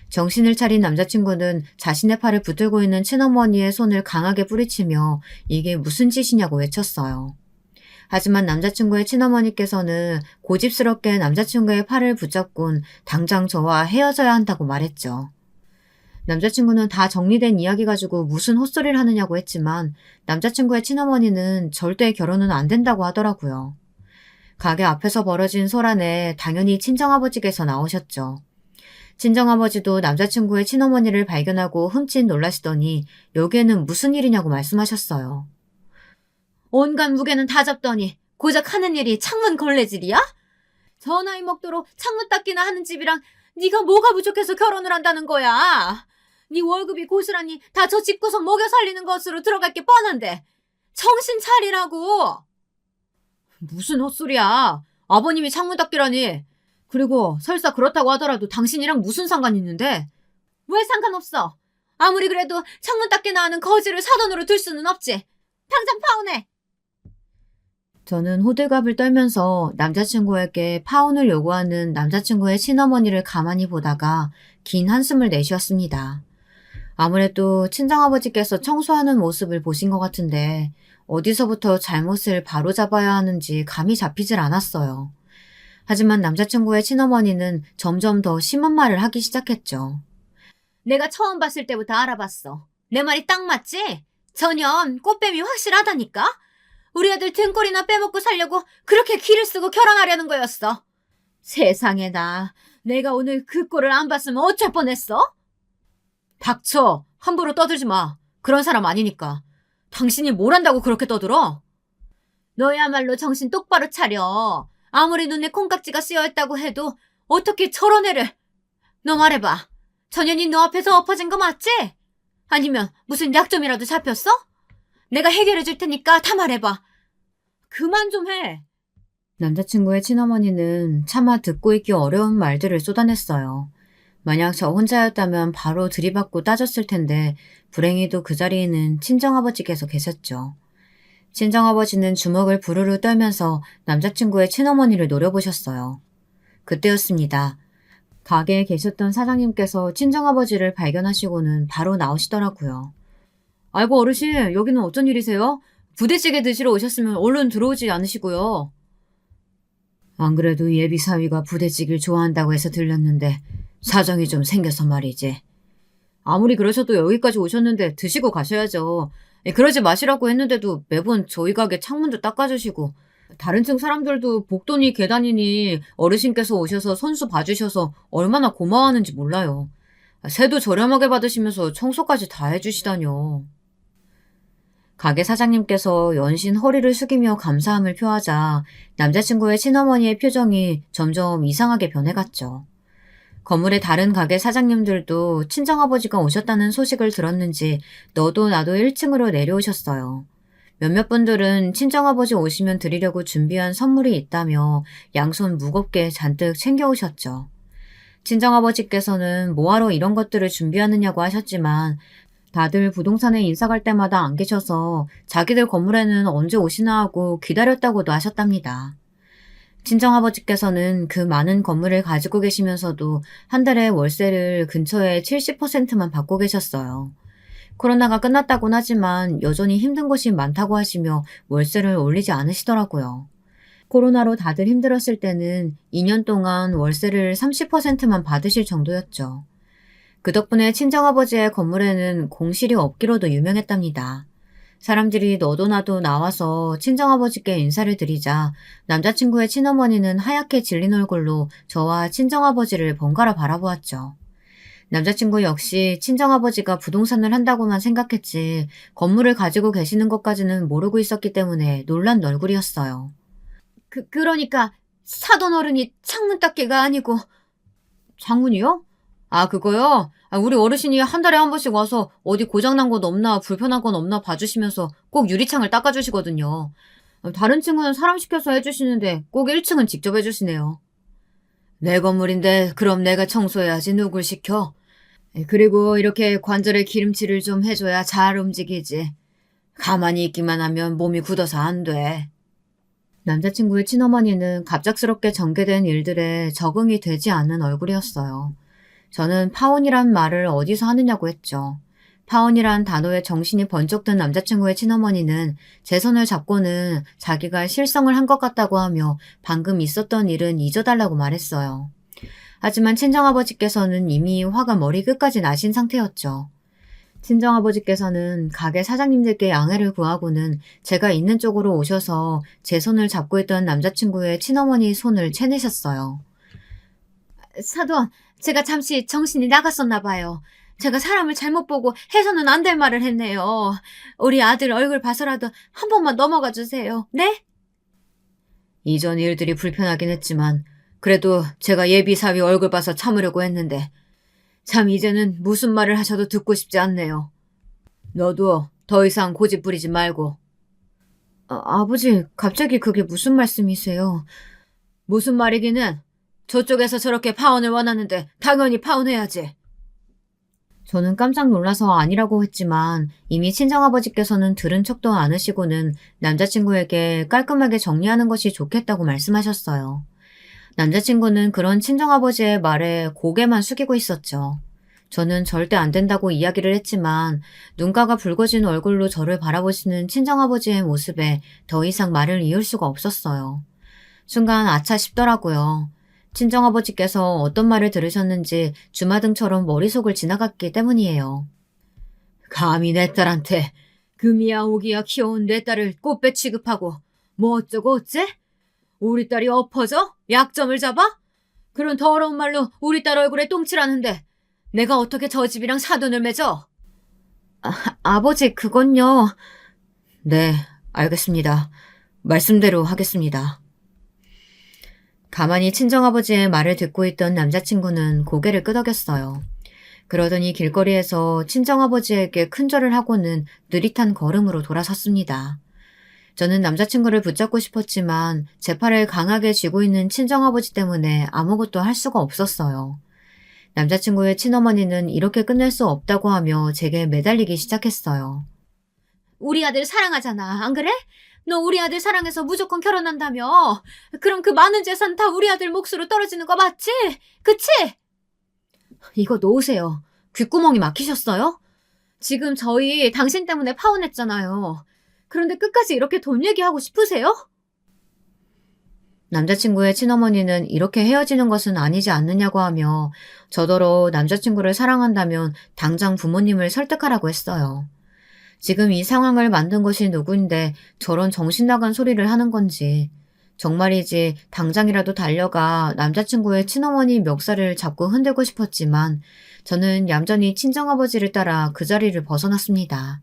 정신을 차린 남자친구는 자신의 팔을 붙들고 있는 친어머니의 손을 강하게 뿌리치며 이게 무슨 짓이냐고 외쳤어요. 하지만 남자친구의 친어머니께서는 고집스럽게 남자친구의 팔을 붙잡곤 당장 저와 헤어져야 한다고 말했죠. 남자친구는 다 정리된 이야기 가지고 무슨 헛소리를 하느냐고 했지만 남자친구의 친어머니는 절대 결혼은 안 된다고 하더라고요. 가게 앞에서 벌어진 소란에 당연히 친정아버지께서 나오셨죠. 친정아버지도 남자친구의 친어머니를 발견하고 흠칫 놀라시더니 여기에는 무슨 일이냐고 말씀하셨어요. 온갖 무게는 다 잡더니 고작 하는 일이 창문 걸레질이야? 저 나이 먹도록 창문 닦기나 하는 집이랑 네가 뭐가 부족해서 결혼을 한다는 거야? 네 월급이 고스란히 다 저 집구석 먹여 살리는 것으로 들어갈 게 뻔한데 정신 차리라고. 무슨 헛소리야. 아버님이 창문 닦기라니. 그리고 설사 그렇다고 하더라도 당신이랑 무슨 상관이 있는데? 왜 상관없어? 아무리 그래도 창문 닦기나 하는 거지를 사돈으로 둘 수는 없지. 당장 파혼해. 저는 호들갑을 떨면서 남자친구에게 파혼을 요구하는 남자친구의 친어머니를 가만히 보다가 긴 한숨을 내쉬었습니다. 아무래도 친정아버지께서 청소하는 모습을 보신 것 같은데 어디서부터 잘못을 바로잡아야 하는지 감이 잡히질 않았어요. 하지만 남자친구의 친어머니는 점점 더 심한 말을 하기 시작했죠. 내가 처음 봤을 때부터 알아봤어. 내 말이 딱 맞지? 전혀 꽃뱀이 확실하다니까? 우리 아들 등골이나 빼먹고 살려고 그렇게 기를 쓰고 결혼하려는 거였어. 세상에 내가 오늘 그 꼴을 안 봤으면 어쩔 뻔했어? 닥쳐. 함부로 떠들지 마. 그런 사람 아니니까. 당신이 뭘 한다고 그렇게 떠들어? 너야말로 정신 똑바로 차려. 아무리 눈에 콩깍지가 씌어있다고 해도 어떻게 저런 애를. 너 말해봐. 전현이 너 앞에서 엎어진 거 맞지? 아니면 무슨 약점이라도 잡혔어? 내가 해결해 줄 테니까 다 말해봐. 그만 좀 해. 남자친구의 친어머니는 차마 듣고 있기 어려운 말들을 쏟아냈어요. 만약 저 혼자였다면 바로 들이받고 따졌을 텐데 불행히도 그 자리에는 친정아버지께서 계셨죠. 친정아버지는 주먹을 부르르 떨면서 남자친구의 친어머니를 노려보셨어요. 그때였습니다. 가게에 계셨던 사장님께서 친정아버지를 발견하시고는 바로 나오시더라고요. 아이고 어르신, 여기는 어쩐 일이세요? 부대찌개 드시러 오셨으면 얼른 들어오지 않으시고요. 안 그래도 예비 사위가 부대찌개를 좋아한다고 해서 들렸는데 사정이 좀 생겨서 말이지. 아무리 그러셔도 여기까지 오셨는데 드시고 가셔야죠. 그러지 마시라고 했는데도 매번 저희 가게 창문도 닦아주시고 다른 층 사람들도 복도니 계단이니 어르신께서 오셔서 선수 봐주셔서 얼마나 고마워하는지 몰라요. 세도 저렴하게 받으시면서 청소까지 다 해주시다뇨. 가게 사장님께서 연신 허리를 숙이며 감사함을 표하자 남자친구의 친어머니의 표정이 점점 이상하게 변해갔죠. 건물의 다른 가게 사장님들도 친정아버지가 오셨다는 소식을 들었는지 너도 나도 1층으로 내려오셨어요. 몇몇 분들은 친정아버지 오시면 드리려고 준비한 선물이 있다며 양손 무겁게 잔뜩 챙겨오셨죠. 친정아버지께서는 뭐하러 이런 것들을 준비하느냐고 하셨지만 다들 부동산에 인사 갈 때마다 안 계셔서 자기들 건물에는 언제 오시나 하고 기다렸다고도 하셨답니다. 친정아버지께서는 그 많은 건물을 가지고 계시면서도 한 달에 월세를 근처에 70%만 받고 계셨어요. 코로나가 끝났다곤 하지만 여전히 힘든 곳이 많다고 하시며 월세를 올리지 않으시더라고요. 코로나로 다들 힘들었을 때는 2년 동안 월세를 30%만 받으실 정도였죠. 그 덕분에 친정아버지의 건물에는 공실이 없기로도 유명했답니다. 사람들이 너도 나도 나와서 친정아버지께 인사를 드리자 남자친구의 친어머니는 하얗게 질린 얼굴로 저와 친정아버지를 번갈아 바라보았죠. 남자친구 역시 친정아버지가 부동산을 한다고만 생각했지 건물을 가지고 계시는 것까지는 모르고 있었기 때문에 놀란 얼굴이었어요. 그러니까 사돈 어른이 창문 닦기가 아니고. 창문이요? 아, 그거요? 아, 우리 어르신이 한 달에 한 번씩 와서 어디 고장난 건 없나 불편한 건 없나 봐주시면서 꼭 유리창을 닦아주시거든요. 다른 층은 사람 시켜서 해주시는데 꼭 1층은 직접 해주시네요. 내 건물인데 그럼 내가 청소해야지 누굴 시켜? 그리고 이렇게 관절에 기름칠을 좀 해줘야 잘 움직이지. 가만히 있기만 하면 몸이 굳어서 안 돼. 남자친구의 친어머니는 갑작스럽게 전개된 일들에 적응이 되지 않는 얼굴이었어요. 저는 파혼이란 말을 어디서 하느냐고 했죠. 파혼이란 단어에 정신이 번쩍 든 남자친구의 친어머니는 제 손을 잡고는 자기가 실성을 한 것 같다고 하며 방금 있었던 일은 잊어달라고 말했어요. 하지만 친정아버지께서는 이미 화가 머리 끝까지 나신 상태였죠. 친정아버지께서는 가게 사장님들께 양해를 구하고는 제가 있는 쪽으로 오셔서 제 손을 잡고 있던 남자친구의 친어머니 손을 채내셨어요. 사돈, 제가 잠시 정신이 나갔었나 봐요. 제가 사람을 잘못 보고 해서는 안 될 말을 했네요. 우리 아들 얼굴 봐서라도 한 번만 넘어가 주세요. 네? 이전 일들이 불편하긴 했지만 그래도 제가 예비 사위 얼굴 봐서 참으려고 했는데 참 이제는 무슨 말을 하셔도 듣고 싶지 않네요. 너도 더 이상 고집 부리지 말고. 아버지, 갑자기 그게 무슨 말씀이세요? 무슨 말이기는 저쪽에서 저렇게 파혼을 원하는데 당연히 파혼해야지. 저는 깜짝 놀라서 아니라고 했지만 이미 친정아버지께서는 들은 척도 않으시고는 남자친구에게 깔끔하게 정리하는 것이 좋겠다고 말씀하셨어요. 남자친구는 그런 친정아버지의 말에 고개만 숙이고 있었죠. 저는 절대 안 된다고 이야기를 했지만 눈가가 붉어진 얼굴로 저를 바라보시는 친정아버지의 모습에 더 이상 말을 이을 수가 없었어요. 순간 아차 싶더라고요. 친정아버지께서 어떤 말을 들으셨는지 주마등처럼 머릿속을 지나갔기 때문이에요. 감히 내 딸한테 금이야 오기야 키워온 내 딸을 꽃배 취급하고 뭐 어쩌고 어째? 우리 딸이 엎어져? 약점을 잡아? 그런 더러운 말로 우리 딸 얼굴에 똥칠하는데 내가 어떻게 저 집이랑 사돈을 맺어? 아버지, 그건요. 네, 알겠습니다. 말씀대로 하겠습니다. 가만히 친정아버지의 말을 듣고 있던 남자친구는 고개를 끄덕였어요. 그러더니 길거리에서 친정아버지에게 큰절을 하고는 느릿한 걸음으로 돌아섰습니다. 저는 남자친구를 붙잡고 싶었지만 제 팔을 강하게 쥐고 있는 친정아버지 때문에 아무것도 할 수가 없었어요. 남자친구의 친어머니는 이렇게 끝낼 수 없다고 하며 제게 매달리기 시작했어요. 우리 아들 사랑하잖아, 안 그래? 너 우리 아들 사랑해서 무조건 결혼한다며. 그럼 그 많은 재산 다 우리 아들 몫으로 떨어지는 거 맞지? 그치? 이거 놓으세요. 귓구멍이 막히셨어요? 지금 저희 당신 때문에 파혼했잖아요. 그런데 끝까지 이렇게 돈 얘기하고 싶으세요? 남자친구의 친어머니는 이렇게 헤어지는 것은 아니지 않느냐고 하며 저더러 남자친구를 사랑한다면 당장 부모님을 설득하라고 했어요. 지금 이 상황을 만든 것이 누구인데 저런 정신 나간 소리를 하는 건지. 정말이지 당장이라도 달려가 남자친구의 친어머니 멱살을 잡고 흔들고 싶었지만 저는 얌전히 친정아버지를 따라 그 자리를 벗어났습니다.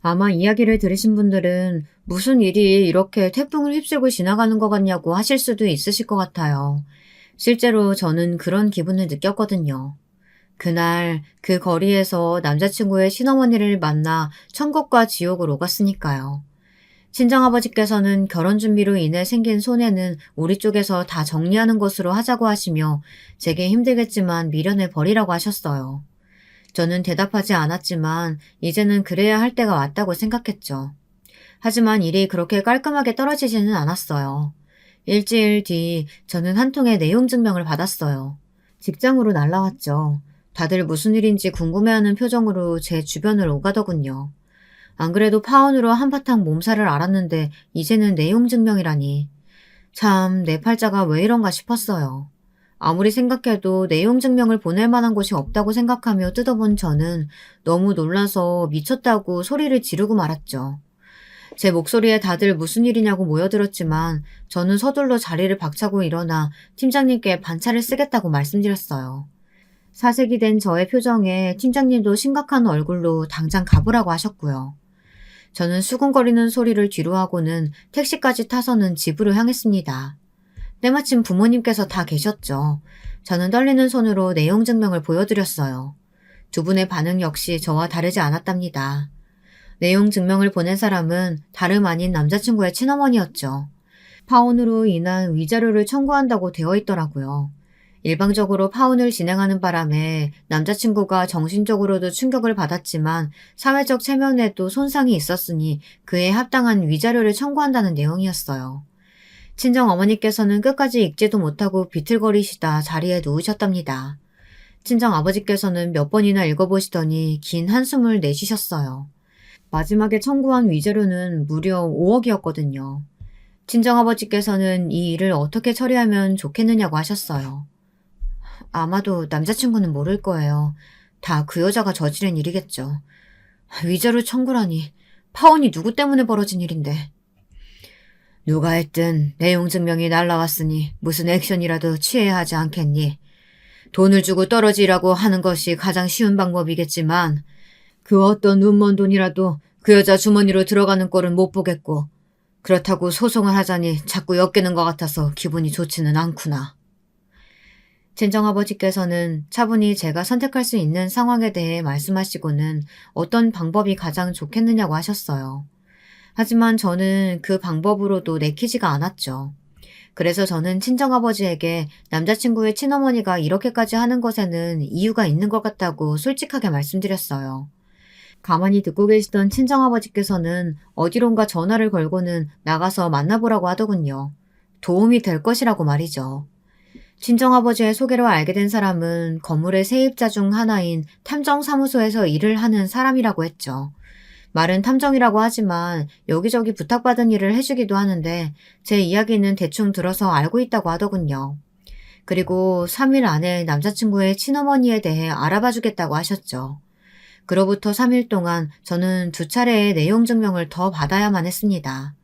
아마 이야기를 들으신 분들은 무슨 일이 이렇게 태풍을 휩쓸고 지나가는 것 같냐고 하실 수도 있으실 것 같아요. 실제로 저는 그런 기분을 느꼈거든요. 그날 그 거리에서 남자친구의 친어머니를 만나 천국과 지옥을 오갔으니까요. 친정아버지께서는 결혼 준비로 인해 생긴 손해는 우리 쪽에서 다 정리하는 것으로 하자고 하시며 제게 힘들겠지만 미련을 버리라고 하셨어요. 저는 대답하지 않았지만 이제는 그래야 할 때가 왔다고 생각했죠. 하지만 일이 그렇게 깔끔하게 떨어지지는 않았어요. 일주일 뒤 저는 한 통의 내용 증명을 받았어요. 직장으로 날라왔죠. 다들 무슨 일인지 궁금해하는 표정으로 제 주변을 오가더군요. 안 그래도 파혼으로 한바탕 몸살을 앓았는데 이제는 내용 증명이라니. 참 내 팔자가 왜 이런가 싶었어요. 아무리 생각해도 내용 증명을 보낼 만한 곳이 없다고 생각하며 뜯어본 저는 너무 놀라서 미쳤다고 소리를 지르고 말았죠. 제 목소리에 다들 무슨 일이냐고 모여들었지만 저는 서둘러 자리를 박차고 일어나 팀장님께 반차를 쓰겠다고 말씀드렸어요. 사색이 된 저의 표정에 팀장님도 심각한 얼굴로 당장 가보라고 하셨고요. 저는 수근거리는 소리를 뒤로 하고는 택시까지 타서는 집으로 향했습니다. 때마침 부모님께서 다 계셨죠. 저는 떨리는 손으로 내용 증명을 보여드렸어요. 두 분의 반응 역시 저와 다르지 않았답니다. 내용 증명을 보낸 사람은 다름 아닌 남자친구의 친어머니였죠. 파혼으로 인한 위자료를 청구한다고 되어 있더라고요. 일방적으로 파혼을 진행하는 바람에 남자친구가 정신적으로도 충격을 받았지만 사회적 체면에도 손상이 있었으니 그에 합당한 위자료를 청구한다는 내용이었어요. 친정 어머니께서는 끝까지 읽지도 못하고 비틀거리시다 자리에 누우셨답니다. 친정 아버지께서는 몇 번이나 읽어보시더니 긴 한숨을 내쉬셨어요. 마지막에 청구한 위자료는 무려 5억이었거든요. 친정아버지께서는 이 일을 어떻게 처리하면 좋겠느냐고 하셨어요. 아마도 남자친구는 모를 거예요. 다 그 여자가 저지른 일이겠죠. 위자료 청구라니. 파혼이 누구 때문에 벌어진 일인데. 누가 했든 내용 증명이 날라왔으니 무슨 액션이라도 취해야 하지 않겠니? 돈을 주고 떨어지라고 하는 것이 가장 쉬운 방법이겠지만 그 어떤 눈먼 돈이라도 그 여자 주머니로 들어가는 꼴은 못 보겠고 그렇다고 소송을 하자니 자꾸 엮이는 것 같아서 기분이 좋지는 않구나. 친정아버지께서는 차분히 제가 선택할 수 있는 상황에 대해 말씀하시고는 어떤 방법이 가장 좋겠느냐고 하셨어요. 하지만 저는 그 방법으로도 내키지가 않았죠. 그래서 저는 친정아버지에게 남자친구의 친어머니가 이렇게까지 하는 것에는 이유가 있는 것 같다고 솔직하게 말씀드렸어요. 가만히 듣고 계시던 친정아버지께서는 어디론가 전화를 걸고는 나가서 만나보라고 하더군요. 도움이 될 것이라고 말이죠. 친정아버지의 소개로 알게 된 사람은 건물의 세입자 중 하나인 탐정사무소에서 일을 하는 사람이라고 했죠. 말은 탐정이라고 하지만 여기저기 부탁받은 일을 해주기도 하는데 제 이야기는 대충 들어서 알고 있다고 하더군요. 그리고 3일 안에 남자친구의 친어머니에 대해 알아봐주겠다고 하셨죠. 그로부터 3일 동안 저는 2차례의 내용 증명을 더 받아야만 했습니다.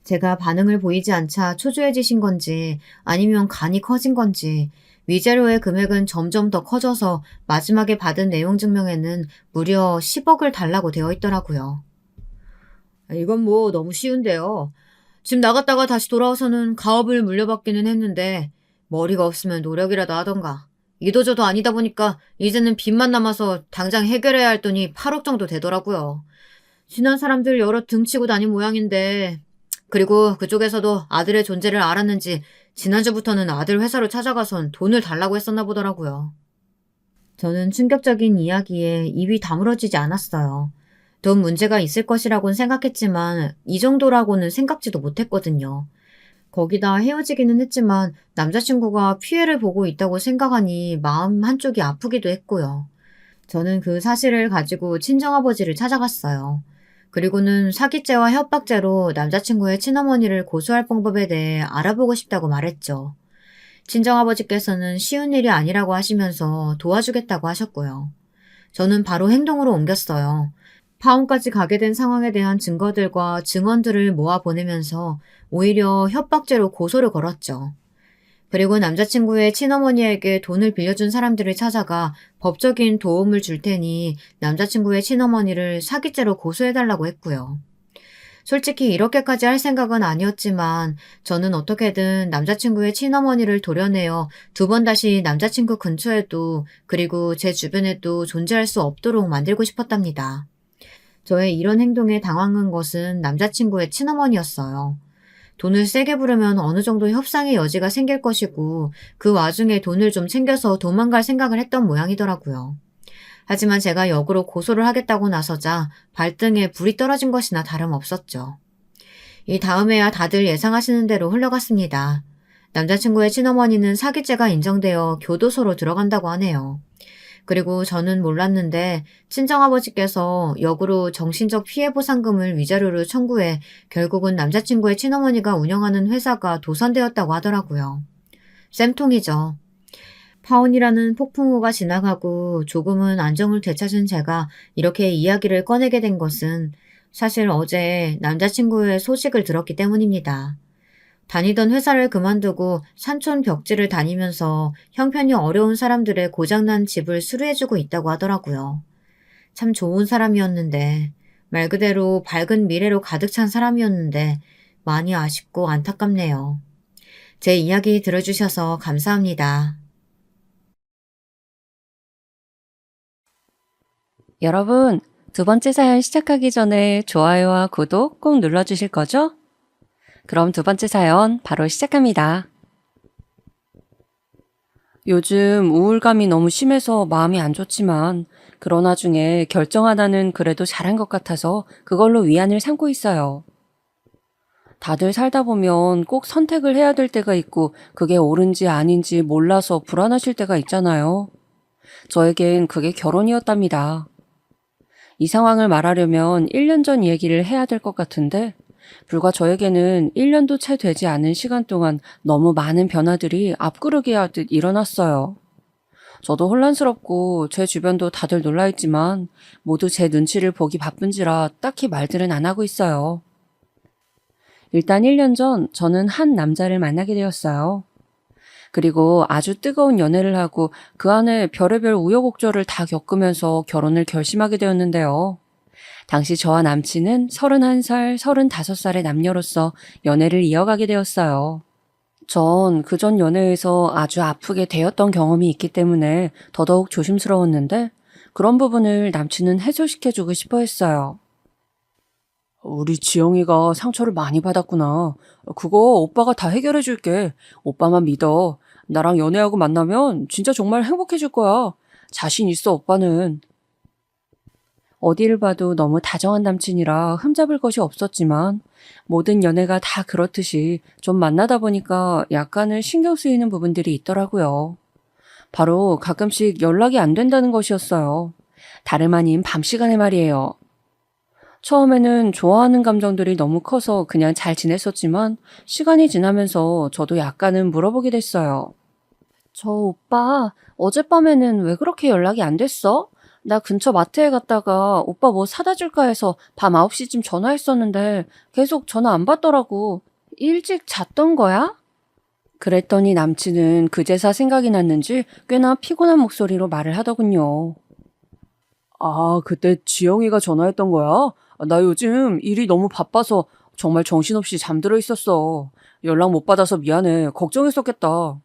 제가 반응을 보이지 않자 초조해지신 건지 아니면 간이 커진 건지 위자료의 금액은 점점 더 커져서 마지막에 받은 내용 증명에는 무려 10억을 달라고 되어 있더라고요. 이건 뭐 너무 쉬운데요. 집 나갔다가 다시 돌아와서는 가업을 물려받기는 했는데 머리가 없으면 노력이라도 하던가. 이도저도 아니다 보니까 이제는 빚만 남아서 당장 해결해야 할 돈이 8억 정도 되더라고요. 지난 사람들 여러 등치고 다닌 모양인데 그리고 그쪽에서도 아들의 존재를 알았는지 지난주부터는 아들 회사로 찾아가선 돈을 달라고 했었나 보더라고요. 저는 충격적인 이야기에 입이 다물어지지 않았어요. 돈 문제가 있을 것이라고는 생각했지만 이 정도라고는 생각지도 못했거든요. 거기다 헤어지기는 했지만 남자친구가 피해를 보고 있다고 생각하니 마음 한쪽이 아프기도 했고요. 저는 그 사실을 가지고 친정아버지를 찾아갔어요. 그리고는 사기죄와 협박죄로 남자친구의 친어머니를 고소할 방법에 대해 알아보고 싶다고 말했죠. 친정아버지께서는 쉬운 일이 아니라고 하시면서 도와주겠다고 하셨고요. 저는 바로 행동으로 옮겼어요. 파혼까지 가게 된 상황에 대한 증거들과 증언들을 모아 보내면서 오히려 협박죄로 고소를 걸었죠. 그리고 남자친구의 친어머니에게 돈을 빌려준 사람들을 찾아가 법적인 도움을 줄 테니 남자친구의 친어머니를 사기죄로 고소해달라고 했고요. 솔직히 이렇게까지 할 생각은 아니었지만 저는 어떻게든 남자친구의 친어머니를 도려내어 2번 다시 남자친구 근처에도 그리고 제 주변에도 존재할 수 없도록 만들고 싶었답니다. 저의 이런 행동에 당황한 것은 남자친구의 친어머니였어요. 돈을 세게 부르면 어느 정도 협상의 여지가 생길 것이고 그 와중에 돈을 좀 챙겨서 도망갈 생각을 했던 모양이더라고요. 하지만 제가 역으로 고소를 하겠다고 나서자 발등에 불이 떨어진 것이나 다름없었죠. 이 다음에야 다들 예상하시는 대로 흘러갔습니다. 남자친구의 친어머니는 사기죄가 인정되어 교도소로 들어간다고 하네요. 그리고 저는 몰랐는데 친정아버지께서 역으로 정신적 피해보상금을 위자료로 청구해 결국은 남자친구의 친어머니가 운영하는 회사가 도산되었다고 하더라고요. 쌤통이죠. 파혼이라는 폭풍우가 지나가고 조금은 안정을 되찾은 제가 이렇게 이야기를 꺼내게 된 것은 사실 어제 남자친구의 소식을 들었기 때문입니다. 다니던 회사를 그만두고 산촌 벽지를 다니면서 형편이 어려운 사람들의 고장난 집을 수리해주고 있다고 하더라고요. 참 좋은 사람이었는데, 말 그대로 밝은 미래로 가득 찬 사람이었는데, 많이 아쉽고 안타깝네요. 제 이야기 들어주셔서 감사합니다. 여러분, 두 번째 사연 시작하기 전에 좋아요와 구독 꼭 눌러주실 거죠? 그럼 두 번째 사연 바로 시작합니다. 요즘 우울감이 너무 심해서 마음이 안 좋지만 그런 와중에 결정 하나는 그래도 잘한 것 같아서 그걸로 위안을 삼고 있어요. 다들 살다 보면 꼭 선택을 해야 될 때가 있고 그게 옳은지 아닌지 몰라서 불안하실 때가 있잖아요. 저에겐 그게 결혼이었답니다. 이 상황을 말하려면 1년 전 얘기를 해야 될 것 같은데 불과 저에게는 1년도 채 되지 않은 시간 동안 너무 많은 변화들이 앞구르기 하듯 일어났어요. 저도 혼란스럽고 제 주변도 다들 놀라있지만 모두 제 눈치를 보기 바쁜지라 딱히 말들은 안 하고 있어요. 일단 1년 전 저는 한 남자를 만나게 되었어요. 그리고 아주 뜨거운 연애를 하고 그 안에 별의별 우여곡절을 다 겪으면서 결혼을 결심하게 되었는데요. 당시 저와 남친은 31살, 35살의 남녀로서 연애를 이어가게 되었어요. 전 그전 연애에서 아주 아프게 되었던 경험이 있기 때문에 더더욱 조심스러웠는데 그런 부분을 남친은 해소시켜주고 싶어 했어요. 우리 지영이가 상처를 많이 받았구나. 그거 오빠가 다 해결해줄게. 오빠만 믿어. 나랑 연애하고 만나면 진짜 정말 행복해질 거야. 자신 있어, 오빠는. 어디를 봐도 너무 다정한 남친이라 흠잡을 것이 없었지만 모든 연애가 다 그렇듯이 좀 만나다 보니까 약간은 신경 쓰이는 부분들이 있더라고요. 바로 가끔씩 연락이 안 된다는 것이었어요. 다름 아닌 밤 시간에 말이에요. 처음에는 좋아하는 감정들이 너무 커서 그냥 잘 지냈었지만 시간이 지나면서 저도 약간은 물어보게 됐어요. 저 오빠 어젯밤에는 왜 그렇게 연락이 안 됐어? 나 근처 마트에 갔다가 오빠 뭐 사다 줄까 해서 밤 9시쯤 전화했었는데 계속 전화 안 받더라고. 일찍 잤던 거야? 그랬더니 남친은 그제서 생각이 났는지 꽤나 피곤한 목소리로 말을 하더군요. 아, 그때 지영이가 전화했던 거야? 나 요즘 일이 너무 바빠서 정말 정신없이 잠들어 있었어. 연락 못 받아서 미안해. 걱정했었겠다.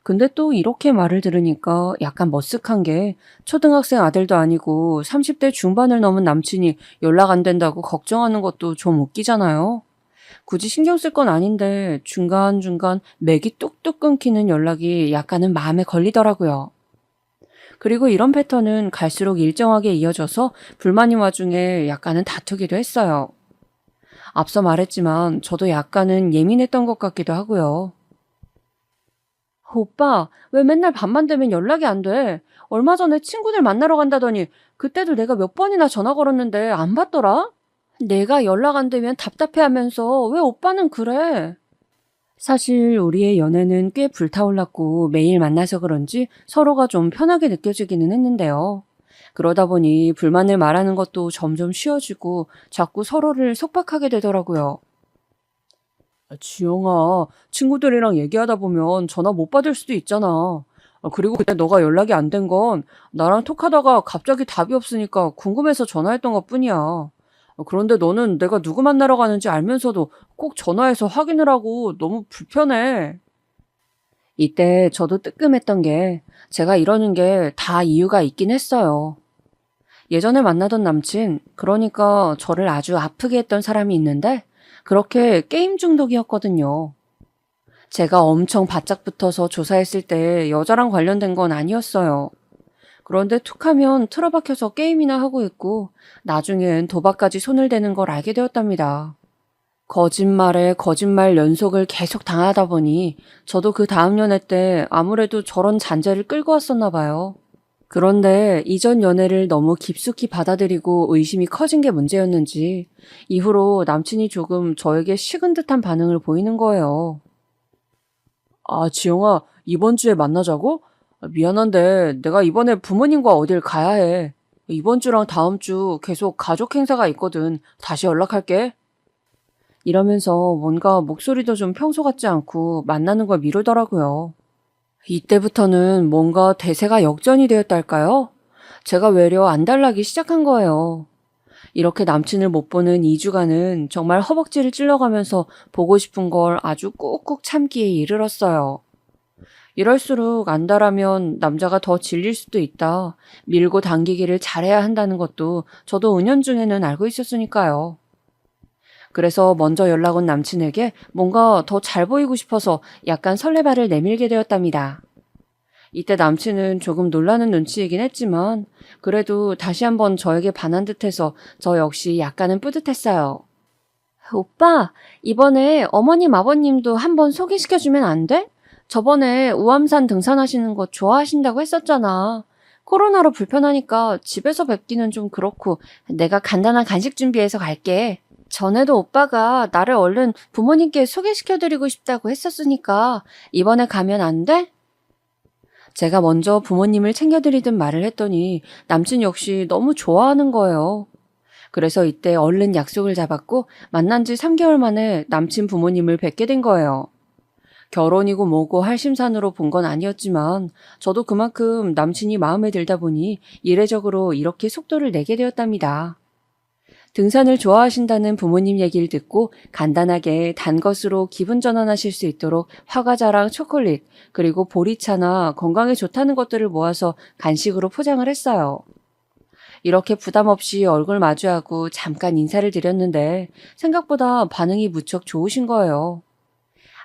근데 또 이렇게 말을 들으니까 약간 머쓱한 게 초등학생 아들도 아니고 30대 중반을 넘은 남친이 연락 안 된다고 걱정하는 것도 좀 웃기잖아요. 굳이 신경 쓸 건 아닌데 중간중간 맥이 뚝뚝 끊기는 연락이 약간은 마음에 걸리더라고요. 그리고 이런 패턴은 갈수록 일정하게 이어져서 불만인 와중에 약간은 다투기도 했어요. 앞서 말했지만 저도 약간은 예민했던 것 같기도 하고요. 오빠, 왜 맨날 밤만 되면 연락이 안 돼? 얼마 전에 친구들 만나러 간다더니 그때도 내가 몇 번이나 전화 걸었는데 안 받더라? 내가 연락 안 되면 답답해하면서 왜 오빠는 그래? 사실 우리의 연애는 꽤 불타올랐고 매일 만나서 그런지 서로가 좀 편하게 느껴지기는 했는데요. 그러다 보니 불만을 말하는 것도 점점 쉬워지고 자꾸 서로를 속박하게 되더라고요. 지영아, 친구들이랑 얘기하다 보면 전화 못 받을 수도 있잖아. 그리고 그때 너가 연락이 안 된 건 나랑 톡하다가 갑자기 답이 없으니까 궁금해서 전화했던 것뿐이야. 그런데 너는 내가 누구 만나러 가는지 알면서도 꼭 전화해서 확인을 하고 너무 불편해. 이때 저도 뜨끔했던 게 제가 이러는 게 다 이유가 있긴 했어요. 예전에 만나던 남친, 그러니까 저를 아주 아프게 했던 사람이 있는데 그렇게 게임 중독이었거든요. 제가 엄청 바짝 붙어서 조사했을 때 여자랑 관련된 건 아니었어요. 그런데 툭하면 틀어박혀서 게임이나 하고 있고 나중엔 도박까지 손을 대는 걸 알게 되었답니다. 거짓말에 거짓말 연속을 계속 당하다 보니 저도 그 다음 연애 때 아무래도 저런 잔재를 끌고 왔었나 봐요. 그런데 이전 연애를 너무 깊숙이 받아들이고 의심이 커진 게 문제였는지 이후로 남친이 조금 저에게 식은 듯한 반응을 보이는 거예요. 지영아, 이번 주에 만나자고? 미안한데 내가 이번에 부모님과 어딜 가야 해. 이번 주랑 다음 주 계속 가족 행사가 있거든. 다시 연락할게. 이러면서 뭔가 목소리도 좀 평소 같지 않고 만나는 걸 미루더라고요. 이때부터는 뭔가 대세가 역전이 되었달까요? 제가 외려 안달나기 시작한 거예요. 이렇게 남친을 못 보는 2주간은 정말 허벅지를 찔러가면서 보고 싶은 걸 아주 꾹꾹 참기에 이르렀어요. 이럴수록 안달하면 남자가 더 질릴 수도 있다. 밀고 당기기를 잘해야 한다는 것도 저도 은연중에는 알고 있었으니까요. 그래서 먼저 연락 온 남친에게 뭔가 더 잘 보이고 싶어서 약간 설레발을 내밀게 되었답니다. 이때 남친은 조금 놀라는 눈치이긴 했지만 그래도 다시 한번 저에게 반한 듯해서 저 역시 약간은 뿌듯했어요. 오빠, 이번에 어머님 아버님도 한번 소개시켜주면 안 돼? 저번에 우암산 등산하시는 거 좋아하신다고 했었잖아. 코로나로 불편하니까 집에서 뵙기는 좀 그렇고 내가 간단한 간식 준비해서 갈게. 전에도 오빠가 나를 얼른 부모님께 소개시켜드리고 싶다고 했었으니까 이번에 가면 안 돼? 제가 먼저 부모님을 챙겨드리든 말을 했더니 남친 역시 너무 좋아하는 거예요. 그래서 이때 얼른 약속을 잡았고 만난 지 3개월 만에 남친 부모님을 뵙게 된 거예요. 결혼이고 뭐고 할 심산으로 본 건 아니었지만 저도 그만큼 남친이 마음에 들다 보니 이례적으로 이렇게 속도를 내게 되었답니다. 등산을 좋아하신다는 부모님 얘기를 듣고 간단하게 단 것으로 기분 전환하실 수 있도록 화과자랑 초콜릿, 그리고 보리차나 건강에 좋다는 것들을 모아서 간식으로 포장을 했어요. 이렇게 부담 없이 얼굴 마주하고 잠깐 인사를 드렸는데 생각보다 반응이 무척 좋으신 거예요.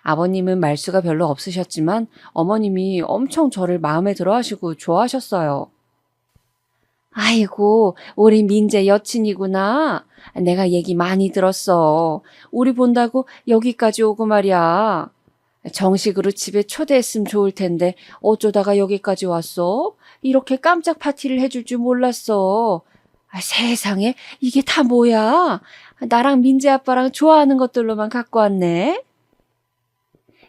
아버님은 말수가 별로 없으셨지만 어머님이 엄청 저를 마음에 들어 하시고 좋아하셨어요. 아이고, 우리 민재 여친이구나. 내가 얘기 많이 들었어. 우리 본다고 여기까지 오고 말이야. 정식으로 집에 초대했으면 좋을 텐데 어쩌다가 여기까지 왔어? 이렇게 깜짝 파티를 해줄 줄 몰랐어. 세상에, 이게 다 뭐야? 나랑 민재 아빠랑 좋아하는 것들로만 갖고 왔네.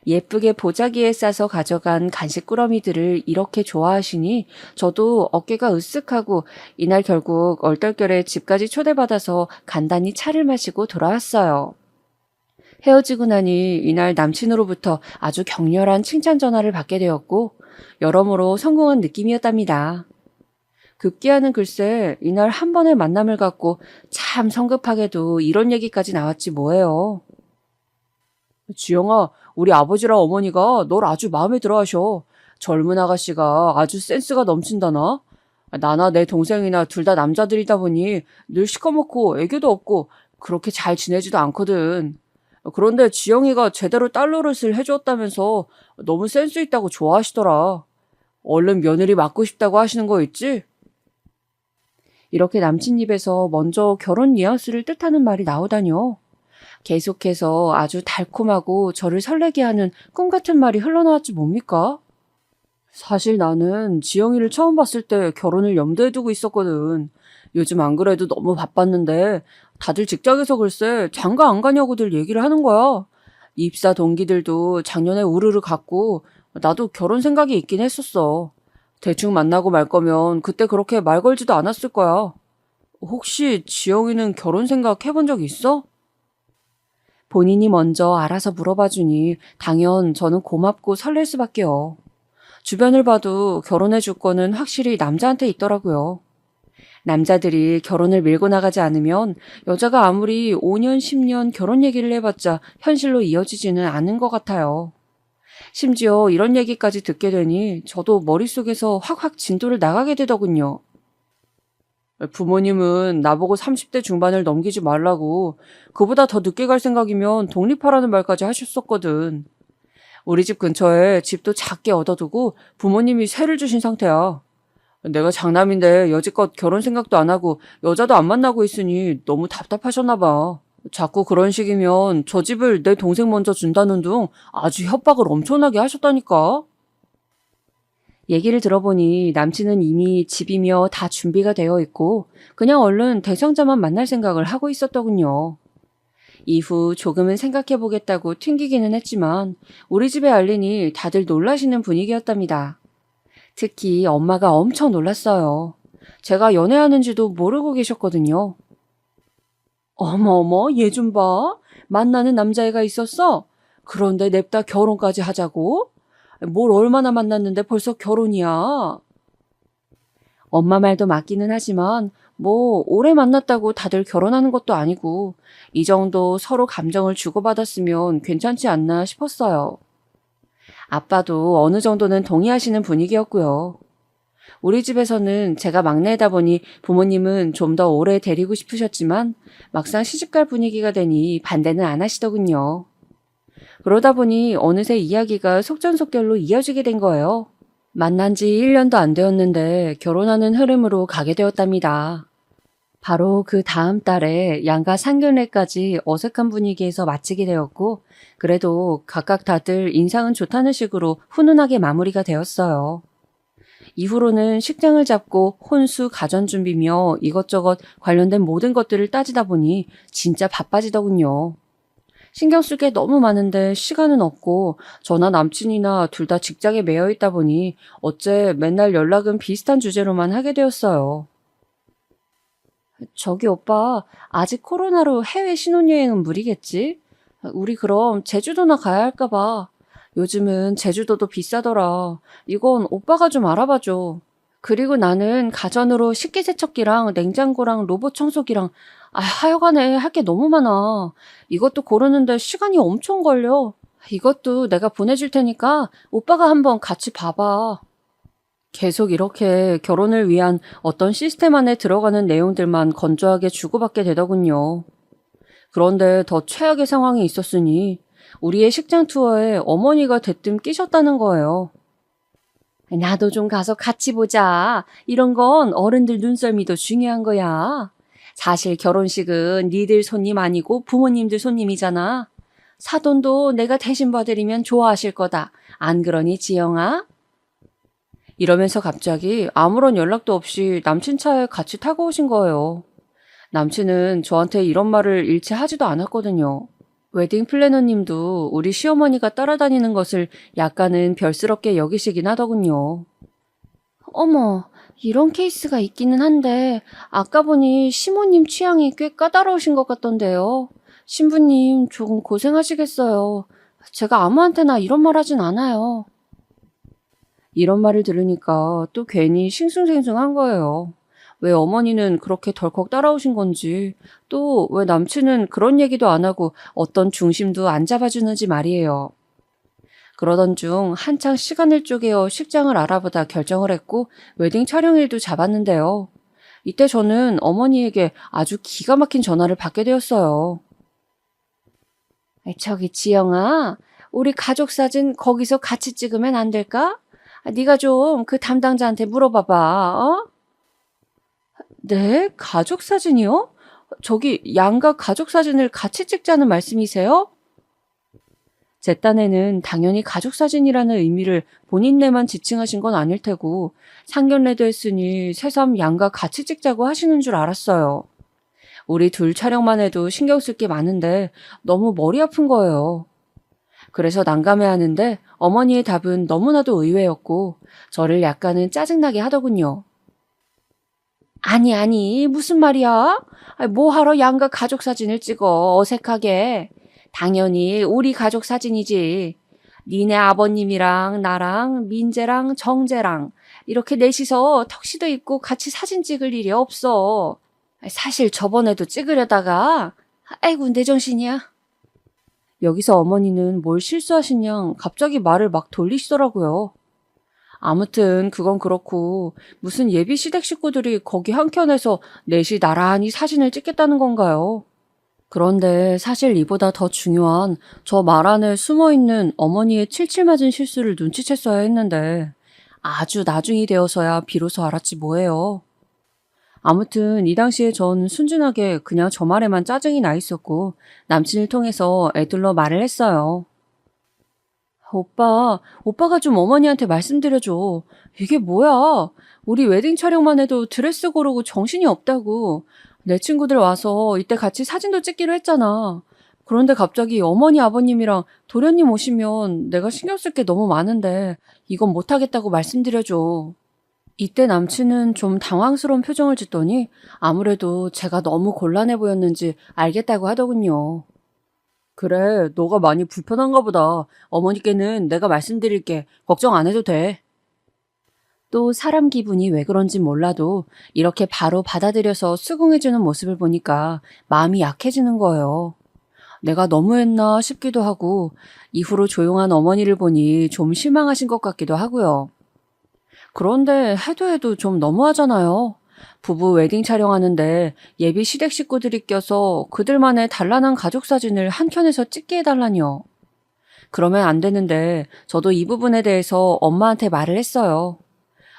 예쁘게 보자기에 싸서 가져간 간식 꾸러미들을 이렇게 좋아하시니 저도 어깨가 으쓱하고 이날 결국 얼떨결에 집까지 초대받아서 간단히 차를 마시고 돌아왔어요. 헤어지고 나니 이날 남친으로부터 아주 격렬한 칭찬 전화를 받게 되었고 여러모로 성공한 느낌이었답니다. 급기야는 글쎄 이날 한 번의 만남을 갖고 참 성급하게도 이런 얘기까지 나왔지 뭐예요. 지영아, 우리 아버지랑 어머니가 널 아주 마음에 들어 하셔. 젊은 아가씨가 아주 센스가 넘친다나? 나나 내 동생이나 둘 다 남자들이다 보니 늘 시커멓고 애교도 없고 그렇게 잘 지내지도 않거든. 그런데 지영이가 제대로 딸 노릇을 해주었다면서 너무 센스 있다고 좋아하시더라. 얼른 며느리 맡고 싶다고 하시는 거 있지? 이렇게 남친 입에서 먼저 결혼 뉘앙스를 뜻하는 말이 나오다뇨. 계속해서 아주 달콤하고 저를 설레게 하는 꿈 같은 말이 흘러나왔지 뭡니까? 사실 나는 지영이를 처음 봤을 때 결혼을 염두에 두고 있었거든. 요즘 안 그래도 너무 바빴는데 다들 직장에서 글쎄 장가 안 가냐고들 얘기를 하는 거야. 입사 동기들도 작년에 우르르 갔고 나도 결혼 생각이 있긴 했었어. 대충 만나고 말 거면 그때 그렇게 말 걸지도 않았을 거야. 혹시 지영이는 결혼 생각 해본 적 있어? 본인이 먼저 알아서 물어봐 주니 당연 저는 고맙고 설렐 수밖에요. 주변을 봐도 결혼해 줄 거는 확실히 남자한테 있더라고요. 남자들이 결혼을 밀고 나가지 않으면 여자가 아무리 5년, 10년 결혼 얘기를 해봤자 현실로 이어지지는 않은 것 같아요. 심지어 이런 얘기까지 듣게 되니 저도 머릿속에서 확확 진도를 나가게 되더군요. 부모님은 나보고 30대 중반을 넘기지 말라고 그보다 더 늦게 갈 생각이면 독립하라는 말까지 하셨었거든. 우리 집 근처에 집도 작게 얻어두고 부모님이 세를 주신 상태야. 내가 장남인데 여지껏 결혼 생각도 안 하고 여자도 안 만나고 있으니 너무 답답하셨나 봐. 자꾸 그런 식이면 저 집을 내 동생 먼저 준다는 둥 아주 협박을 엄청나게 하셨다니까. 얘기를 들어보니 남친은 이미 집이며 다 준비가 되어 있고 그냥 얼른 대상자만 만날 생각을 하고 있었더군요. 이후 조금은 생각해보겠다고 튕기기는 했지만 우리 집에 알리니 다들 놀라시는 분위기였답니다. 특히 엄마가 엄청 놀랐어요. 제가 연애하는지도 모르고 계셨거든요. 어머어머, 얘 좀 봐. 만나는 남자애가 있었어? 그런데 냅다 결혼까지 하자고? 뭘 얼마나 만났는데 벌써 결혼이야? 엄마 말도 맞기는 하지만 뭐 오래 만났다고 다들 결혼하는 것도 아니고 이 정도 서로 감정을 주고받았으면 괜찮지 않나 싶었어요. 아빠도 어느 정도는 동의하시는 분위기였고요. 우리 집에서는 제가 막내다 보니 부모님은 좀 더 오래 데리고 싶으셨지만 막상 시집갈 분위기가 되니 반대는 안 하시더군요. 그러다 보니 어느새 이야기가 속전속결로 이어지게 된 거예요. 만난 지 1년도 안 되었는데 결혼하는 흐름으로 가게 되었답니다. 바로 그 다음 달에 양가 상견례까지 어색한 분위기에서 마치게 되었고 그래도 각각 다들 인상은 좋다는 식으로 훈훈하게 마무리가 되었어요. 이후로는 식장을 잡고 혼수 가전 준비며 이것저것 관련된 모든 것들을 따지다 보니 진짜 바빠지더군요. 신경 쓸 게 너무 많은데 시간은 없고 저나 남친이나 둘 다 직장에 매여 있다 보니 어째 맨날 연락은 비슷한 주제로만 하게 되었어요. 저기 오빠, 아직 코로나로 해외 신혼여행은 무리겠지? 우리 그럼 제주도나 가야 할까 봐. 요즘은 제주도도 비싸더라. 이건 오빠가 좀 알아봐줘. 그리고 나는 가전으로 식기세척기랑 냉장고랑 로봇 청소기랑 하여간에 할 게 너무 많아. 이것도 고르는데 시간이 엄청 걸려. 이것도 내가 보내줄 테니까 오빠가 한번 같이 봐봐. 계속 이렇게 결혼을 위한 어떤 시스템 안에 들어가는 내용들만 건조하게 주고받게 되더군요. 그런데 더 최악의 상황이 있었으니 우리의 식장 투어에 어머니가 대뜸 끼셨다는 거예요. 나도 좀 가서 같이 보자. 이런 건 어른들 눈썰미도 중요한 거야. 사실 결혼식은 니들 손님 아니고 부모님들 손님이잖아. 사돈도 내가 대신 봐드리면 좋아하실 거다. 안 그러니 지영아? 이러면서 갑자기 아무런 연락도 없이 남친 차에 같이 타고 오신 거예요. 남친은 저한테 이런 말을 일체 하지도 않았거든요. 웨딩 플래너님도 우리 시어머니가 따라다니는 것을 약간은 별스럽게 여기시긴 하더군요. 어머, 이런 케이스가 있기는 한데 아까 보니 시모님 취향이 꽤 까다로우신 것 같던데요. 신부님 조금 고생하시겠어요. 제가 아무한테나 이런 말 하진 않아요. 이런 말을 들으니까 또 괜히 싱숭생숭한 거예요. 왜 어머니는 그렇게 덜컥 따라오신 건지, 또 왜 남친은 그런 얘기도 안 하고 어떤 중심도 안 잡아주는지 말이에요. 그러던 중 한창 시간을 쪼개어 식장을 알아보다 결정을 했고 웨딩 촬영일도 잡았는데요. 이때 저는 어머니에게 아주 기가 막힌 전화를 받게 되었어요. 저기 지영아, 우리 가족 사진 거기서 같이 찍으면 안 될까? 네가 좀 그 담당자한테 물어봐봐. 어? 네? 가족 사진이요? 저기 양가 가족 사진을 같이 찍자는 말씀이세요? 제 딴에는 당연히 가족 사진이라는 의미를 본인네만 지칭하신 건 아닐 테고 상견례도 했으니 새삼 양가 같이 찍자고 하시는 줄 알았어요. 우리 둘 촬영만 해도 신경 쓸 게 많은데 너무 머리 아픈 거예요. 그래서 난감해하는데 어머니의 답은 너무나도 의외였고 저를 약간은 짜증나게 하더군요. 아니, 무슨 말이야? 뭐하러 양가 가족 사진을 찍어, 어색하게. 당연히 우리 가족 사진이지. 니네 아버님이랑 나랑 민재랑 정재랑 이렇게 넷이서 턱시도 입고 같이 사진 찍을 일이 없어. 사실 저번에도 찍으려다가 아이고 내 정신이야. 여기서 어머니는 뭘 실수하신 양 갑자기 말을 막 돌리시더라고요. 아무튼 그건 그렇고 무슨 예비 시댁 식구들이 거기 한켠에서 넷이 나란히 사진을 찍겠다는 건가요? 그런데 사실 이보다 더 중요한 저 말 안에 숨어있는 어머니의 칠칠 맞은 실수를 눈치챘어야 했는데 아주 나중이 되어서야 비로소 알았지 뭐예요. 아무튼 이 당시에 전 순진하게 그냥 저 말에만 짜증이 나 있었고 남친을 통해서 애들러 말을 했어요. 오빠가 좀 어머니한테 말씀드려줘. 이게 뭐야? 우리 웨딩 촬영만 해도 드레스 고르고 정신이 없다고. 내 친구들 와서 이때 같이 사진도 찍기로 했잖아. 그런데 갑자기 어머니 아버님이랑 도련님 오시면 내가 신경 쓸 게 너무 많은데 이건 못하겠다고 말씀드려줘. 이때 남친은 좀 당황스러운 표정을 짓더니 아무래도 제가 너무 곤란해 보였는지 알겠다고 하더군요. 그래, 너가 많이 불편한가 보다. 어머니께는 내가 말씀드릴게. 걱정 안 해도 돼. 또 사람 기분이 왜 그런진 몰라도 이렇게 바로 받아들여서 수긍해주는 모습을 보니까 마음이 약해지는 거예요. 내가 너무했나 싶기도 하고 이후로 조용한 어머니를 보니 좀 실망하신 것 같기도 하고요. 그런데 해도 좀 너무하잖아요. 부부 웨딩 촬영하는데 예비 시댁 식구들이 껴서 그들만의 단란한 가족 사진을 한 켠에서 찍게 해달라니요. 그러면 안 되는데 저도 이 부분에 대해서 엄마한테 말을 했어요.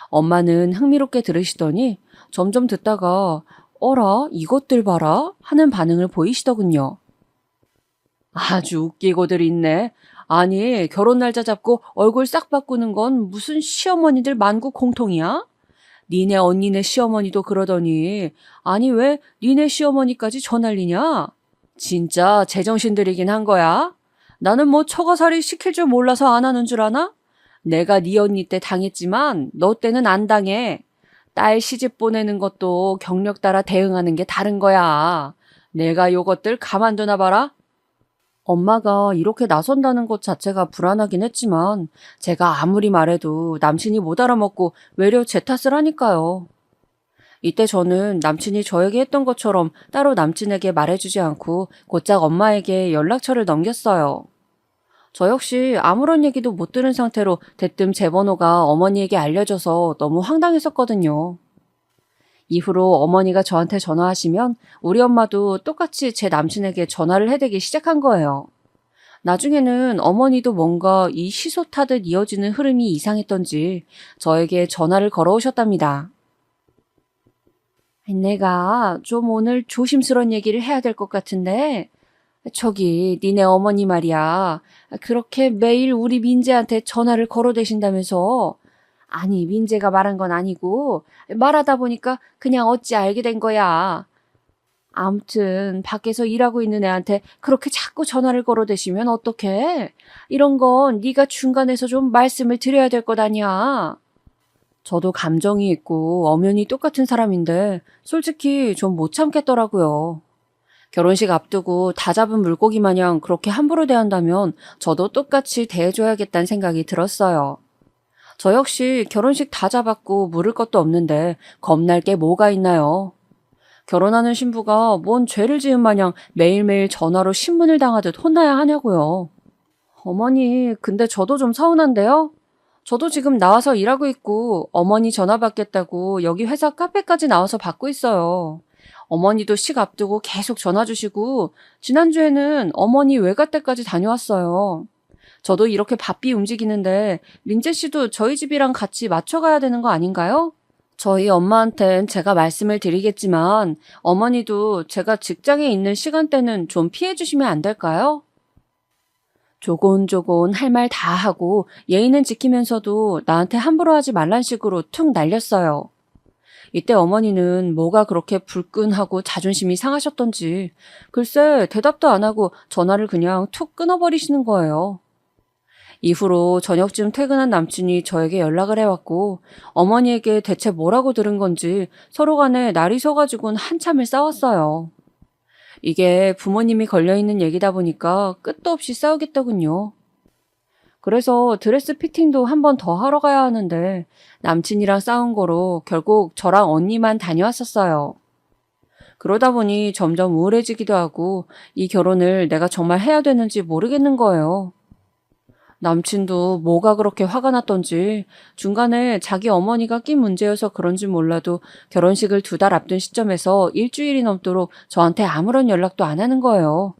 엄마는 흥미롭게 들으시더니 점점 듣다가 어라 이것들 봐라 하는 반응을 보이시더군요. 아주 웃기고들 있네. 아니 결혼 날짜 잡고 얼굴 싹 바꾸는 건 무슨 시어머니들 만국 공통이야? 니네 언니네 시어머니도 그러더니 아니 왜 니네 시어머니까지 저 난리냐? 진짜 제정신들이긴 한 거야. 나는 뭐 처가살이 시킬 줄 몰라서 안 하는 줄 아나? 내가 네 언니 때 당했지만 너 때는 안 당해. 딸 시집 보내는 것도 경력 따라 대응하는 게 다른 거야. 내가 요것들 가만두나 봐라. 엄마가 이렇게 나선다는 것 자체가 불안하긴 했지만 제가 아무리 말해도 남친이 못 알아먹고 외려 제 탓을 하니까요. 이때 저는 남친이 저에게 했던 것처럼 따로 남친에게 말해주지 않고 곧장 엄마에게 연락처를 넘겼어요. 저 역시 아무런 얘기도 못 들은 상태로 대뜸 제 번호가 어머니에게 알려져서 너무 황당했었거든요. 이후로 어머니가 저한테 전화하시면 우리 엄마도 똑같이 제 남친에게 전화를 해대기 시작한 거예요. 나중에는 어머니도 뭔가 이 시소 타듯 이어지는 흐름이 이상했던지 저에게 전화를 걸어오셨답니다. 내가 좀 오늘 조심스러운 얘기를 해야 될 것 같은데 저기 니네 어머니 말이야. 그렇게 매일 우리 민재한테 전화를 걸어대신다면서. 아니 민재가 말한 건 아니고 말하다 보니까 그냥 어찌 알게 된 거야. 암튼 밖에서 일하고 있는 애한테 그렇게 자꾸 전화를 걸어대시면 어떡해? 이런 건 네가 중간에서 좀 말씀을 드려야 될 것 아니야. 저도 감정이 있고 엄연히 똑같은 사람인데 솔직히 좀 못 참겠더라고요. 결혼식 앞두고 다 잡은 물고기 마냥 그렇게 함부로 대한다면 저도 똑같이 대해줘야겠다는 생각이 들었어요. 저 역시 결혼식 다 잡았고 물을 것도 없는데 겁날 게 뭐가 있나요? 결혼하는 신부가 뭔 죄를 지은 마냥 매일매일 전화로 신문을 당하듯 혼나야 하냐고요. 어머니, 근데 저도 좀 서운한데요? 저도 지금 나와서 일하고 있고 어머니 전화 받겠다고 여기 회사 카페까지 나와서 받고 있어요. 어머니도 식 앞두고 계속 전화 주시고 지난주에는 어머니 외가 때까지 다녀왔어요. 저도 이렇게 바삐 움직이는데 민재 씨도 저희 집이랑 같이 맞춰가야 되는 거 아닌가요? 저희 엄마한텐 제가 말씀을 드리겠지만 어머니도 제가 직장에 있는 시간대는 좀 피해 주시면 안 될까요? 조곤조곤 할 말 다 하고 예의는 지키면서도 나한테 함부로 하지 말란 식으로 툭 날렸어요. 이때 어머니는 뭐가 그렇게 불끈하고 자존심이 상하셨던지 글쎄 대답도 안 하고 전화를 그냥 툭 끊어버리시는 거예요. 이후로 저녁쯤 퇴근한 남친이 저에게 연락을 해왔고 어머니에게 대체 뭐라고 들은 건지 서로 간에 날이 서가지고는 한참을 싸웠어요. 이게 부모님이 걸려있는 얘기다 보니까 끝도 없이 싸우겠더군요. 그래서 드레스 피팅도 한 번 더 하러 가야 하는데 남친이랑 싸운 거로 결국 저랑 언니만 다녀왔었어요. 그러다 보니 점점 우울해지기도 하고 이 결혼을 내가 정말 해야 되는지 모르겠는 거예요. 남친도 뭐가 그렇게 화가 났던지 중간에 자기 어머니가 낀 문제여서 그런지 몰라도 결혼식을 2달 앞둔 시점에서 일주일이 넘도록 저한테 아무런 연락도 안 하는 거예요.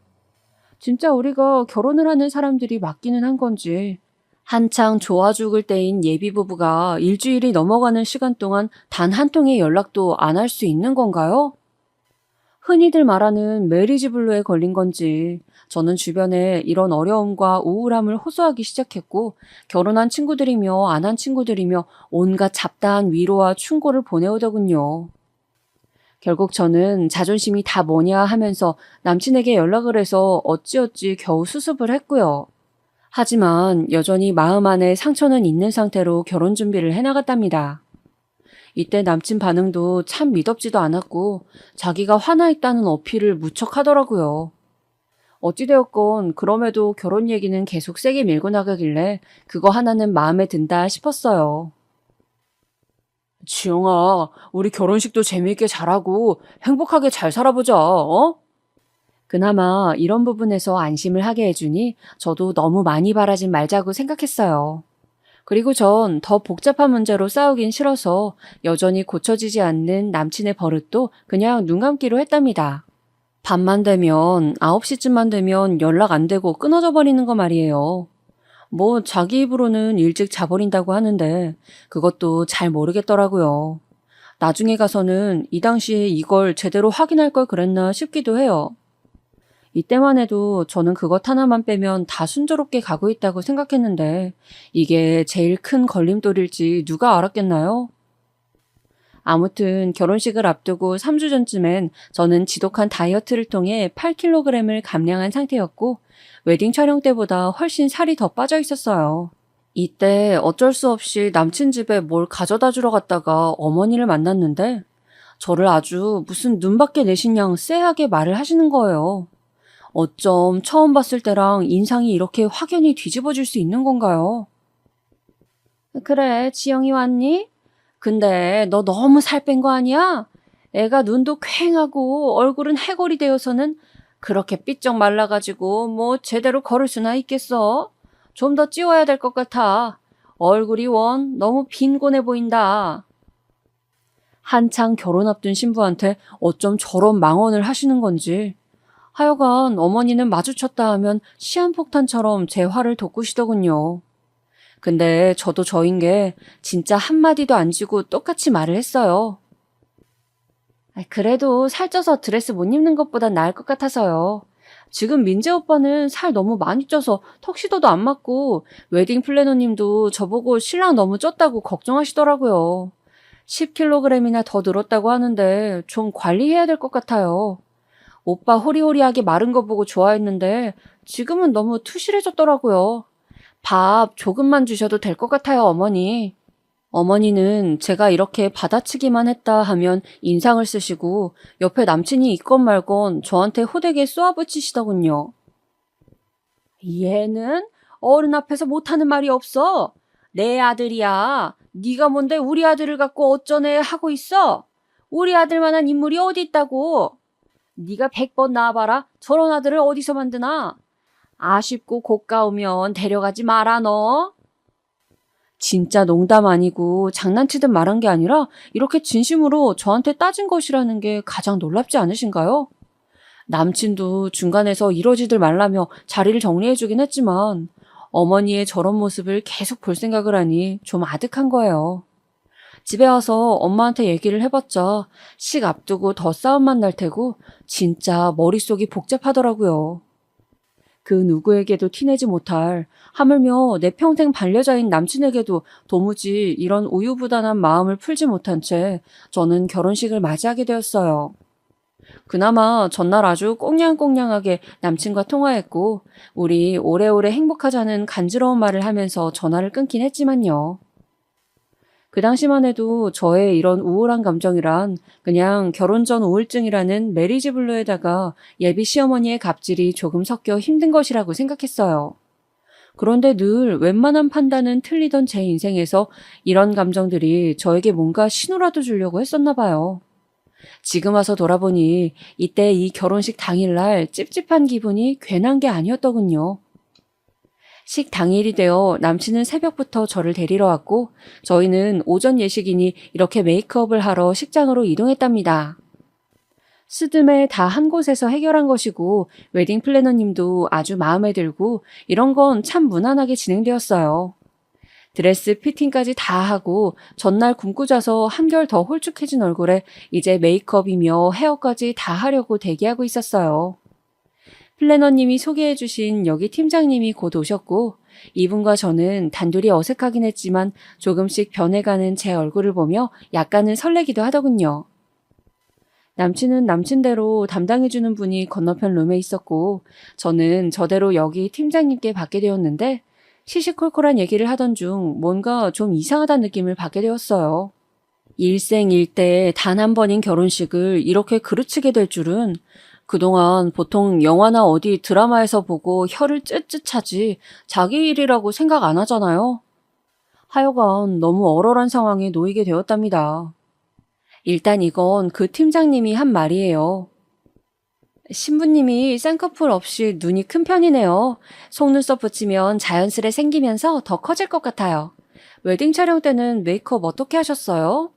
진짜 우리가 결혼을 하는 사람들이 맞기는 한 건지 한창 좋아 죽을 때인 예비부부가 일주일이 넘어가는 시간 동안 단 한 통의 연락도 안 할 수 있는 건가요? 흔히들 말하는 메리지 블루에 걸린 건지 저는 주변에 이런 어려움과 우울함을 호소하기 시작했고 결혼한 친구들이며 안 한 친구들이며 온갖 잡다한 위로와 충고를 보내오더군요. 결국 저는 자존심이 다 뭐냐 하면서 남친에게 연락을 해서 어찌어찌 겨우 수습을 했고요. 하지만 여전히 마음 안에 상처는 있는 상태로 결혼 준비를 해나갔답니다. 이때 남친 반응도 참 미덥지도 않았고 자기가 화나 있다는 어필을 무척 하더라고요. 어찌되었건 그럼에도 결혼 얘기는 계속 세게 밀고 나가길래 그거 하나는 마음에 든다 싶었어요. 지영아, 우리 결혼식도 재미있게 잘하고 행복하게 잘 살아보자, 어? 그나마 이런 부분에서 안심을 하게 해주니 저도 너무 많이 바라진 말자고 생각했어요. 그리고 전 더 복잡한 문제로 싸우긴 싫어서 여전히 고쳐지지 않는 남친의 버릇도 그냥 눈 감기로 했답니다. 밤만 되면 9시쯤만 되면 연락 안 되고 끊어져 버리는 거 말이에요. 뭐 자기 입으로는 일찍 자버린다고 하는데 그것도 잘 모르겠더라고요. 나중에 가서는 이 당시에 이걸 제대로 확인할 걸 그랬나 싶기도 해요. 이때만 해도 저는 그것 하나만 빼면 다 순조롭게 가고 있다고 생각했는데 이게 제일 큰 걸림돌일지 누가 알았겠나요? 아무튼 결혼식을 앞두고 3주 전쯤엔 저는 지독한 다이어트를 통해 8kg을 감량한 상태였고 웨딩 촬영 때보다 훨씬 살이 더 빠져 있었어요. 이때 어쩔 수 없이 남친 집에 뭘 가져다 주러 갔다가 어머니를 만났는데 저를 아주 무슨 눈밖에 내신 양 쎄하게 말을 하시는 거예요. 어쩜 처음 봤을 때랑 인상이 이렇게 확연히 뒤집어질 수 있는 건가요? 그래, 지영이 왔니? 근데 너 너무 살 뺀 거 아니야? 애가 눈도 퀭하고 얼굴은 해골이 되어서는 그렇게 삐쩍 말라가지고 뭐 제대로 걸을 수나 있겠어? 좀 더 찌워야 될 것 같아. 얼굴이 원 너무 빈곤해 보인다. 한창 결혼 앞둔 신부한테 어쩜 저런 망언을 하시는 건지. 하여간 어머니는 마주쳤다 하면 시한폭탄처럼 제 화를 돋구시더군요. 근데 저도 저인 게 진짜 한마디도 안 지고 똑같이 말을 했어요. 그래도 살쪄서 드레스 못 입는 것보단 나을 것 같아서요. 지금 민재 오빠는 살 너무 많이 쪄서 턱시도도 안 맞고 웨딩 플래너님도 저보고 신랑 너무 쪘다고 걱정하시더라고요. 10kg이나 더 늘었다고 하는데 좀 관리해야 될 것 같아요. 오빠 호리호리하게 마른 거 보고 좋아했는데 지금은 너무 투실해졌더라고요. 밥 조금만 주셔도 될 것 같아요, 어머니. 어머니는 제가 이렇게 받아치기만 했다 하면 인상을 쓰시고 옆에 남친이 있건 말건 저한테 호되게 쏘아붙이시더군요. 얘는 어른 앞에서 못하는 말이 없어. 내 아들이야. 네가 뭔데 우리 아들을 갖고 어쩌네 하고 있어. 우리 아들만한 인물이 어디 있다고. 네가 100번 낳아봐라. 저런 아들을 어디서 만드나. 아쉽고 고가우면 데려가지 마라 너. 진짜 농담 아니고 장난치듯 말한 게 아니라 이렇게 진심으로 저한테 따진 것이라는 게 가장 놀랍지 않으신가요? 남친도 중간에서 이러지들 말라며 자리를 정리해주긴 했지만 어머니의 저런 모습을 계속 볼 생각을 하니 좀 아득한 거예요. 집에 와서 엄마한테 얘기를 해봤자 식 앞두고 더 싸움만 날 테고 진짜 머릿속이 복잡하더라고요. 그 누구에게도 티내지 못할 하물며 내 평생 반려자인 남친에게도 도무지 이런 우유부단한 마음을 풀지 못한 채 저는 결혼식을 맞이하게 되었어요. 그나마 전날 아주 꽁냥꽁냥하게 남친과 통화했고 우리 오래오래 행복하자는 간지러운 말을 하면서 전화를 끊긴 했지만요. 그 당시만 해도 저의 이런 우울한 감정이란 그냥 결혼 전 우울증이라는 메리지 블루에다가 예비 시어머니의 갑질이 조금 섞여 힘든 것이라고 생각했어요. 그런데 늘 웬만한 판단은 틀리던 제 인생에서 이런 감정들이 저에게 뭔가 신호라도 주려고 했었나 봐요. 지금 와서 돌아보니 이때 이 결혼식 당일날 찝찝한 기분이 괜한 게 아니었더군요. 식 당일이 되어 남친은 새벽부터 저를 데리러 왔고 저희는 오전 예식이니 이렇게 메이크업을 하러 식장으로 이동했답니다. 스드메 다 한 곳에서 해결한 것이고 웨딩 플래너님도 아주 마음에 들고 이런 건 참 무난하게 진행되었어요. 드레스 피팅까지 다 하고 전날 굶고 자서 한결 더 홀쭉해진 얼굴에 이제 메이크업이며 헤어까지 다 하려고 대기하고 있었어요. 플래너님이 소개해주신 여기 팀장님이 곧 오셨고 이분과 저는 단둘이 어색하긴 했지만 조금씩 변해가는 제 얼굴을 보며 약간은 설레기도 하더군요. 남친은 남친대로 담당해주는 분이 건너편 룸에 있었고 저는 저대로 여기 팀장님께 받게 되었는데 시시콜콜한 얘기를 하던 중 뭔가 좀 이상하다는 느낌을 받게 되었어요. 일생일대에 단 한 번인 결혼식을 이렇게 그르치게 될 줄은 그동안 보통 영화나 어디 드라마에서 보고 혀를 쯧쯧하지 자기 일이라고 생각 안 하잖아요. 하여간 너무 얼얼한 상황에 놓이게 되었답니다. 일단 이건 그 팀장님이 한 말이에요. 신부님이 쌍꺼풀 없이 눈이 큰 편이네요. 속눈썹 붙이면 자연스레 생기면서 더 커질 것 같아요. 웨딩 촬영 때는 메이크업 어떻게 하셨어요?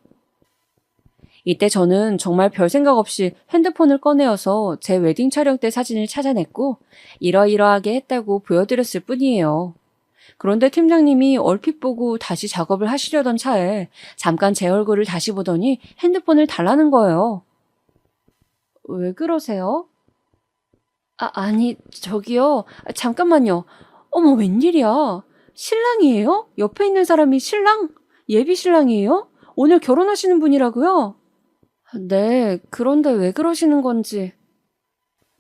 이때 저는 정말 별 생각 없이 핸드폰을 꺼내어서 제 웨딩 촬영 때 사진을 찾아냈고 이러이러하게 했다고 보여드렸을 뿐이에요. 그런데 팀장님이 얼핏 보고 다시 작업을 하시려던 차에 잠깐 제 얼굴을 다시 보더니 핸드폰을 달라는 거예요. 왜 그러세요? 아니, 저기요. 잠깐만요. 어머, 웬일이야. 신랑이에요? 옆에 있는 사람이 신랑? 예비 신랑이에요? 오늘 결혼하시는 분이라고요? 네, 그런데 왜 그러시는 건지.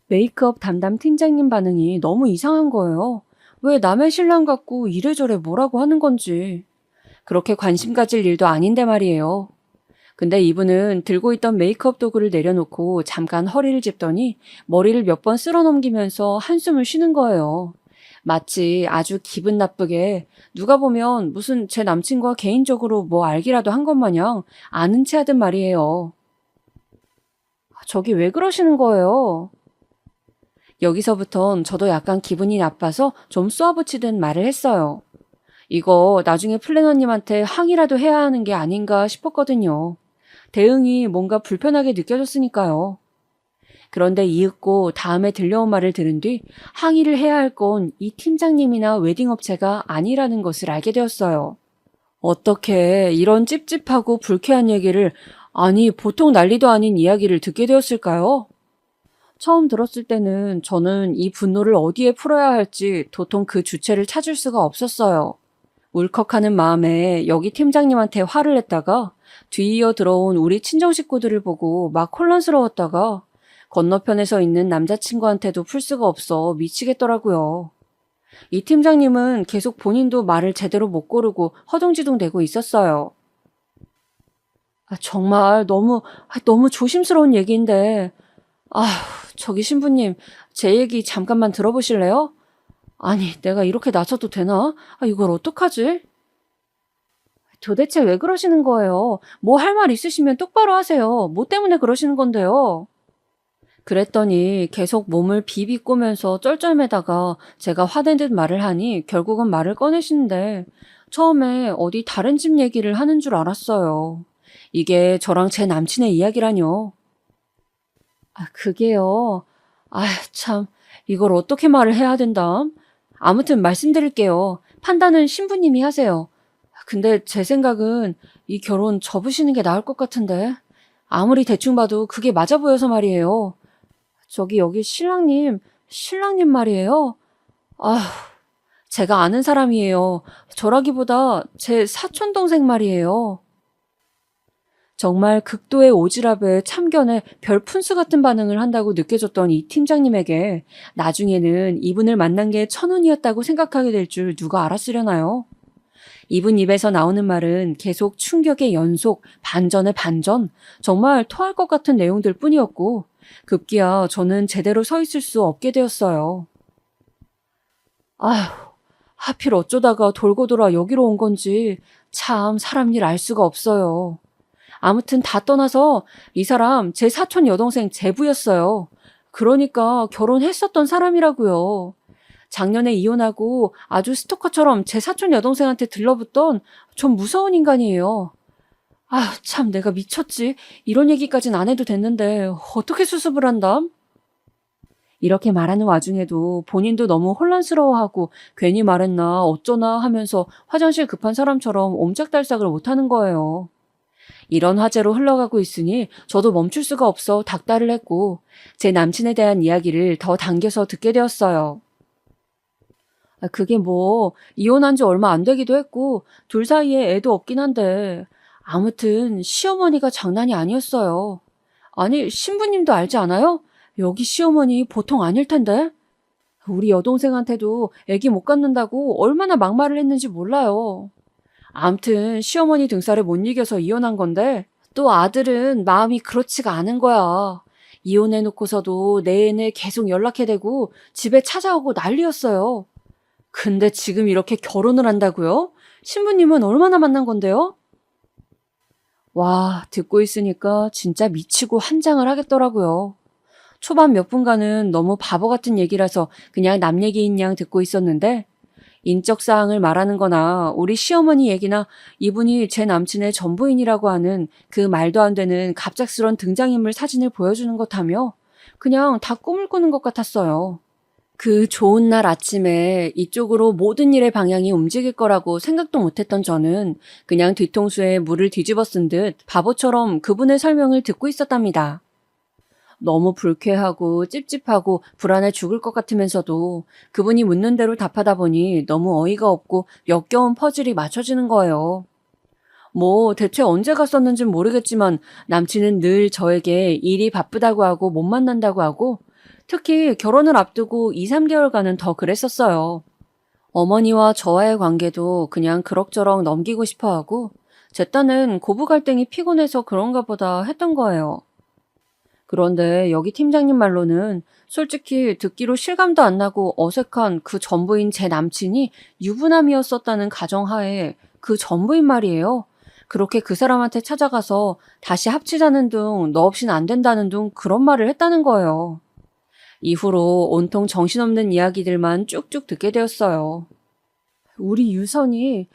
메이크업 담당 팀장님 반응이 너무 이상한 거예요. 왜 남의 신랑 갖고 이래저래 뭐라고 하는 건지. 그렇게 관심 가질 일도 아닌데 말이에요. 근데 이분은 들고 있던 메이크업 도구를 내려놓고 잠깐 허리를 짚더니 머리를 몇 번 쓸어 넘기면서 한숨을 쉬는 거예요. 마치 아주 기분 나쁘게 누가 보면 무슨 제 남친과 개인적으로 뭐 알기라도 한 것 마냥 아는 체 하듯 말이에요. 저기 왜 그러시는 거예요? 여기서부턴 저도 약간 기분이 나빠서 좀 쏘아붙이듯 말을 했어요. 이거 나중에 플래너님한테 항의라도 해야 하는 게 아닌가 싶었거든요. 대응이 뭔가 불편하게 느껴졌으니까요. 그런데 이윽고 다음에 들려온 말을 들은 뒤 항의를 해야 할 건 이 팀장님이나 웨딩업체가 아니라는 것을 알게 되었어요. 어떻게 이런 찝찝하고 불쾌한 얘기를, 아니 보통 난리도 아닌 이야기를 듣게 되었을까요? 처음 들었을 때는 저는 이 분노를 어디에 풀어야 할지 도통 그 주체를 찾을 수가 없었어요. 울컥하는 마음에 여기 팀장님한테 화를 냈다가 뒤이어 들어온 우리 친정 식구들을 보고 막 혼란스러웠다가 건너편에서 있는 남자친구한테도 풀 수가 없어 미치겠더라고요. 이 팀장님은 계속 본인도 말을 제대로 못 고르고 허둥지둥 대고 있었어요. 정말 너무 조심스러운 얘기인데, 저기 신부님, 제 얘기 잠깐만 들어보실래요? 아니, 내가 이렇게 나서도 되나? 이걸 어떡하지? 도대체 왜 그러시는 거예요? 뭐 할 말 있으시면 똑바로 하세요. 뭐 때문에 그러시는 건데요? 그랬더니 계속 몸을 비비꼬면서 쩔쩔매다가 제가 화낸 듯 말을 하니 결국은 말을 꺼내시는데 처음에 어디 다른 집 얘기를 하는 줄 알았어요. 이게 저랑 제 남친의 이야기라뇨. 그게요. 참, 이걸 어떻게 말을 해야 된담? 아무튼 말씀드릴게요. 판단은 신부님이 하세요. 근데 제 생각은 이 결혼 접으시는 게 나을 것 같은데. 아무리 대충 봐도 그게 맞아 보여서 말이에요. 저기 여기 신랑님 말이에요. 아휴, 제가 아는 사람이에요. 저라기보다 제 사촌 동생 말이에요. 정말 극도의 오지랖에 참견에 별 푼수 같은 반응을 한다고 느껴졌던 이 팀장님에게 나중에는 이분을 만난 게 천운이었다고 생각하게 될 줄 누가 알았으려나요? 이분 입에서 나오는 말은 계속 충격의 연속, 반전의 반전, 정말 토할 것 같은 내용들 뿐이었고 급기야 저는 제대로 서 있을 수 없게 되었어요. 아휴, 하필 어쩌다가 돌고 돌아 여기로 온 건지 참 사람 일 알 수가 없어요. 아무튼 다 떠나서 이 사람 제 사촌 여동생 제부였어요. 그러니까 결혼했었던 사람이라고요. 작년에 이혼하고 아주 스토커처럼 제 사촌 여동생한테 들러붙던 좀 무서운 인간이에요. 참 내가 미쳤지. 이런 얘기까진 안 해도 됐는데 어떻게 수습을 한담? 이렇게 말하는 와중에도 본인도 너무 혼란스러워하고 괜히 말했나 어쩌나 하면서 화장실 급한 사람처럼 옴짝달싹을 못하는 거예요. 이런 화제로 흘러가고 있으니 저도 멈출 수가 없어 닥달을 했고 제 남친에 대한 이야기를 더 당겨서 듣게 되었어요. 그게 뭐 이혼한 지 얼마 안 되기도 했고 둘 사이에 애도 없긴 한데 아무튼 시어머니가 장난이 아니었어요. 아니, 신부님도 알지 않아요? 여기 시어머니 보통 아닐 텐데. 우리 여동생한테도 애기 못 갖는다고 얼마나 막말을 했는지 몰라요. 암튼 시어머니 등살에 못 이겨서 이혼한 건데 또 아들은 마음이 그렇지가 않은 거야. 이혼해놓고서도 내내 계속 연락해대고 집에 찾아오고 난리였어요. 근데 지금 이렇게 결혼을 한다고요? 신부님은 얼마나 만난 건데요? 와, 듣고 있으니까 진짜 미치고 환장을 하겠더라고요. 초반 몇 분간은 너무 바보 같은 얘기라서 그냥 남 얘기인 양 듣고 있었는데 인적사항을 말하는 거나 우리 시어머니 얘기나 이분이 제 남친의 전부인이라고 하는 그 말도 안 되는 갑작스런 등장인물 사진을 보여주는 것 하며 그냥 다 꿈을 꾸는 것 같았어요. 그 좋은 날 아침에 이쪽으로 모든 일의 방향이 움직일 거라고 생각도 못했던 저는 그냥 뒤통수에 물을 뒤집어 쓴 듯 바보처럼 그분의 설명을 듣고 있었답니다. 너무 불쾌하고 찝찝하고 불안해 죽을 것 같으면서도 그분이 묻는 대로 답하다 보니 너무 어이가 없고 역겨운 퍼즐이 맞춰지는 거예요. 뭐 대체 언제 갔었는진 모르겠지만 남친은 늘 저에게 일이 바쁘다고 하고 못 만난다고 하고 특히 결혼을 앞두고 2, 3개월간은 더 그랬었어요. 어머니와 저와의 관계도 그냥 그럭저럭 넘기고 싶어 하고 제 딴은 고부 갈등이 피곤해서 그런가 보다 했던 거예요. 그런데 여기 팀장님 말로는 솔직히 듣기로 실감도 안 나고 어색한 그 전부인 제 남친이 유부남이었었다는 가정하에 그 전부인 말이에요. 그렇게 그 사람한테 찾아가서 다시 합치자는 둥 너 없인 안 된다는 둥 그런 말을 했다는 거예요. 이후로 온통 정신없는 이야기들만 쭉쭉 듣게 되었어요. 우리 유선이,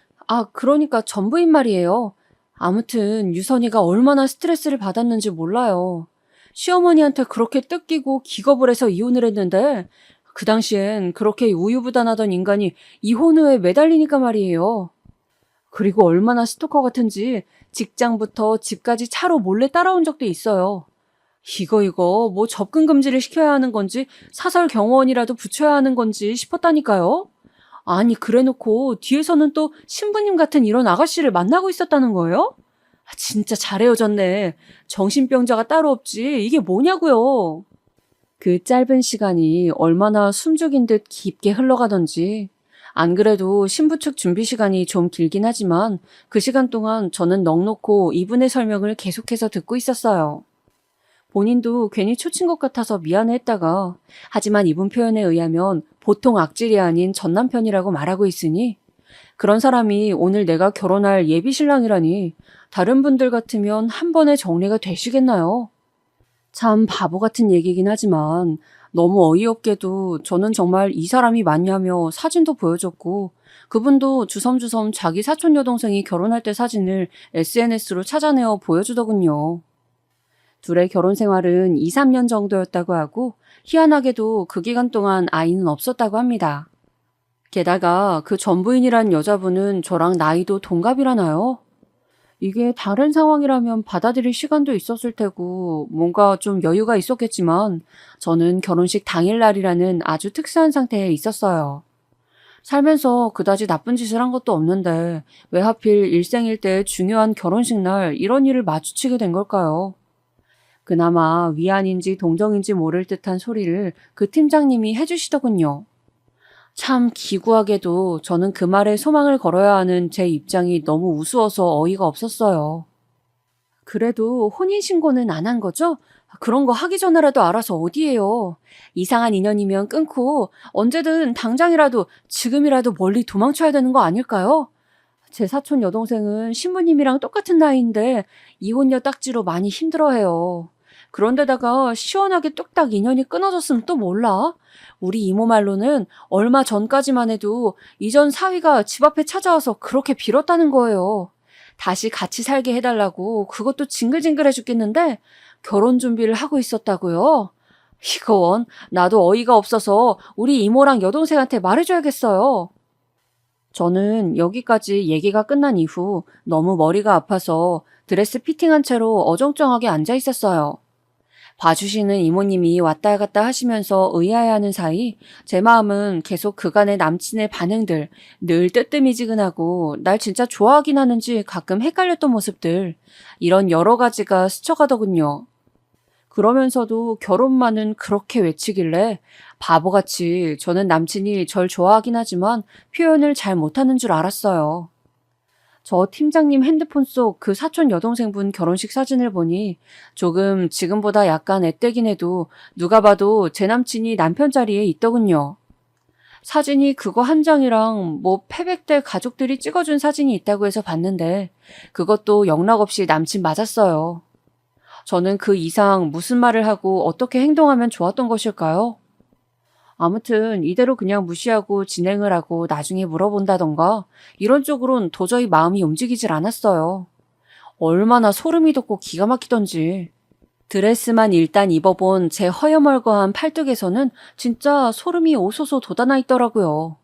그러니까 전부인 말이에요. 아무튼 유선이가 얼마나 스트레스를 받았는지 몰라요. 시어머니한테 그렇게 뜯기고 기겁을 해서 이혼을 했는데 그 당시엔 그렇게 우유부단하던 인간이 이혼 후에 매달리니까 말이에요. 그리고 얼마나 스토커 같은지 직장부터 집까지 차로 몰래 따라온 적도 있어요. 이거 뭐 접근 금지를 시켜야 하는 건지 사설 경호원이라도 붙여야 하는 건지 싶었다니까요. 아니 그래놓고 뒤에서는 또 신부님 같은 이런 아가씨를 만나고 있었다는 거예요? 진짜 잘 헤어졌네. 정신병자가 따로 없지. 이게 뭐냐고요. 그 짧은 시간이 얼마나 숨죽인 듯 깊게 흘러가던지. 안 그래도 신부 측 준비 시간이 좀 길긴 하지만 그 시간 동안 저는 넋놓고 이분의 설명을 계속해서 듣고 있었어요. 본인도 괜히 초친 것 같아서 미안해했다가 하지만 이분 표현에 의하면 보통 악질이 아닌 전남편이라고 말하고 있으니 그런 사람이 오늘 내가 결혼할 예비 신랑이라니 다른 분들 같으면 한 번에 정리가 되시겠나요? 참 바보 같은 얘기긴 하지만 너무 어이없게도 저는 정말 이 사람이 맞냐며 사진도 보여줬고 그분도 주섬주섬 자기 사촌 여동생이 결혼할 때 사진을 SNS로 찾아내어 보여주더군요. 둘의 결혼 생활은 2, 3년 정도였다고 하고 희한하게도 그 기간 동안 아이는 없었다고 합니다. 게다가 그 전부인이란 여자분은 저랑 나이도 동갑이라나요? 이게 다른 상황이라면 받아들일 시간도 있었을 테고 뭔가 좀 여유가 있었겠지만 저는 결혼식 당일날이라는 아주 특수한 상태에 있었어요. 살면서 그다지 나쁜 짓을 한 것도 없는데 왜 하필 일생일 때 중요한 결혼식 날 이런 일을 마주치게 된 걸까요? 그나마 위안인지 동정인지 모를 듯한 소리를 그 팀장님이 해주시더군요. 참 기구하게도 저는 그 말에 소망을 걸어야 하는 제 입장이 너무 우스워서 어이가 없었어요. 그래도 혼인신고는 안 한 거죠? 그런 거 하기 전에라도 알아서 어디에요. 이상한 인연이면 끊고 언제든 당장이라도 지금이라도 멀리 도망쳐야 되는 거 아닐까요? 제 사촌 여동생은 신부님이랑 똑같은 나이인데 이혼녀 딱지로 많이 힘들어해요. 그런데다가 시원하게 뚝딱 인연이 끊어졌으면 또 몰라? 우리 이모 말로는 얼마 전까지만 해도 이전 사위가 집 앞에 찾아와서 그렇게 빌었다는 거예요. 다시 같이 살게 해달라고 그것도 징글징글해 죽겠는데 결혼 준비를 하고 있었다고요? 이건 나도 어이가 없어서 우리 이모랑 여동생한테 말해줘야겠어요. 저는 여기까지 얘기가 끝난 이후 너무 머리가 아파서 드레스 피팅한 채로 어정쩡하게 앉아 있었어요. 봐주시는 이모님이 왔다 갔다 하시면서 의아해하는 사이 제 마음은 계속 그간의 남친의 반응들, 늘 뜨뜨미지근하고 날 진짜 좋아하긴 하는지 가끔 헷갈렸던 모습들, 이런 여러 가지가 스쳐가더군요. 그러면서도 결혼만은 그렇게 외치길래 바보같이 저는 남친이 절 좋아하긴 하지만 표현을 잘 못하는 줄 알았어요. 저 팀장님 핸드폰 속 그 사촌 여동생분 결혼식 사진을 보니 조금 지금보다 약간 앳되긴 해도 누가 봐도 제 남친이 남편 자리에 있더군요. 사진이 그거 한 장이랑 뭐 패백대 가족들이 찍어준 사진이 있다고 해서 봤는데 그것도 영락없이 남친 맞았어요. 저는 그 이상 무슨 말을 하고 어떻게 행동하면 좋았던 것일까요? 아무튼 이대로 그냥 무시하고 진행을 하고 나중에 물어본다던가 이런 쪽으론 도저히 마음이 움직이질 않았어요. 얼마나 소름이 돋고 기가 막히던지. 드레스만 일단 입어본 제 허여멀거한 팔뚝에서는 진짜 소름이 오소소 돋아나 있더라고요.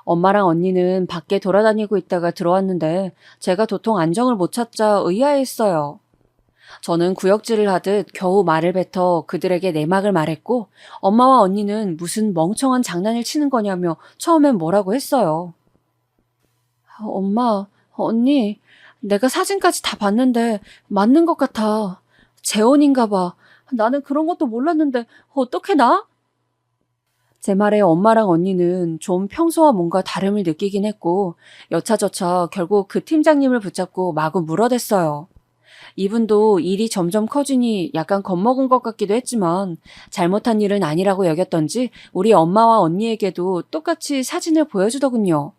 엄마랑 언니는 밖에 돌아다니고 있다가 들어왔는데 제가 도통 안정을 못 찾자 의아해했어요. 저는 구역질을 하듯 겨우 말을 뱉어 그들에게 내막을 말했고 엄마와 언니는 무슨 멍청한 장난을 치는 거냐며 처음엔 뭐라고 했어요. 엄마, 언니, 내가 사진까지 다 봤는데 맞는 것 같아. 재혼인가 봐. 나는 그런 것도 몰랐는데 어떻게 나? 제 말에 엄마랑 언니는 좀 평소와 뭔가 다름을 느끼긴 했고 여차저차 결국 그 팀장님을 붙잡고 마구 물어댔어요. 이분도 일이 점점 커지니 약간 겁먹은 것 같기도 했지만 잘못한 일은 아니라고 여겼던지 우리 엄마와 언니에게도 똑같이 사진을 보여주더군요.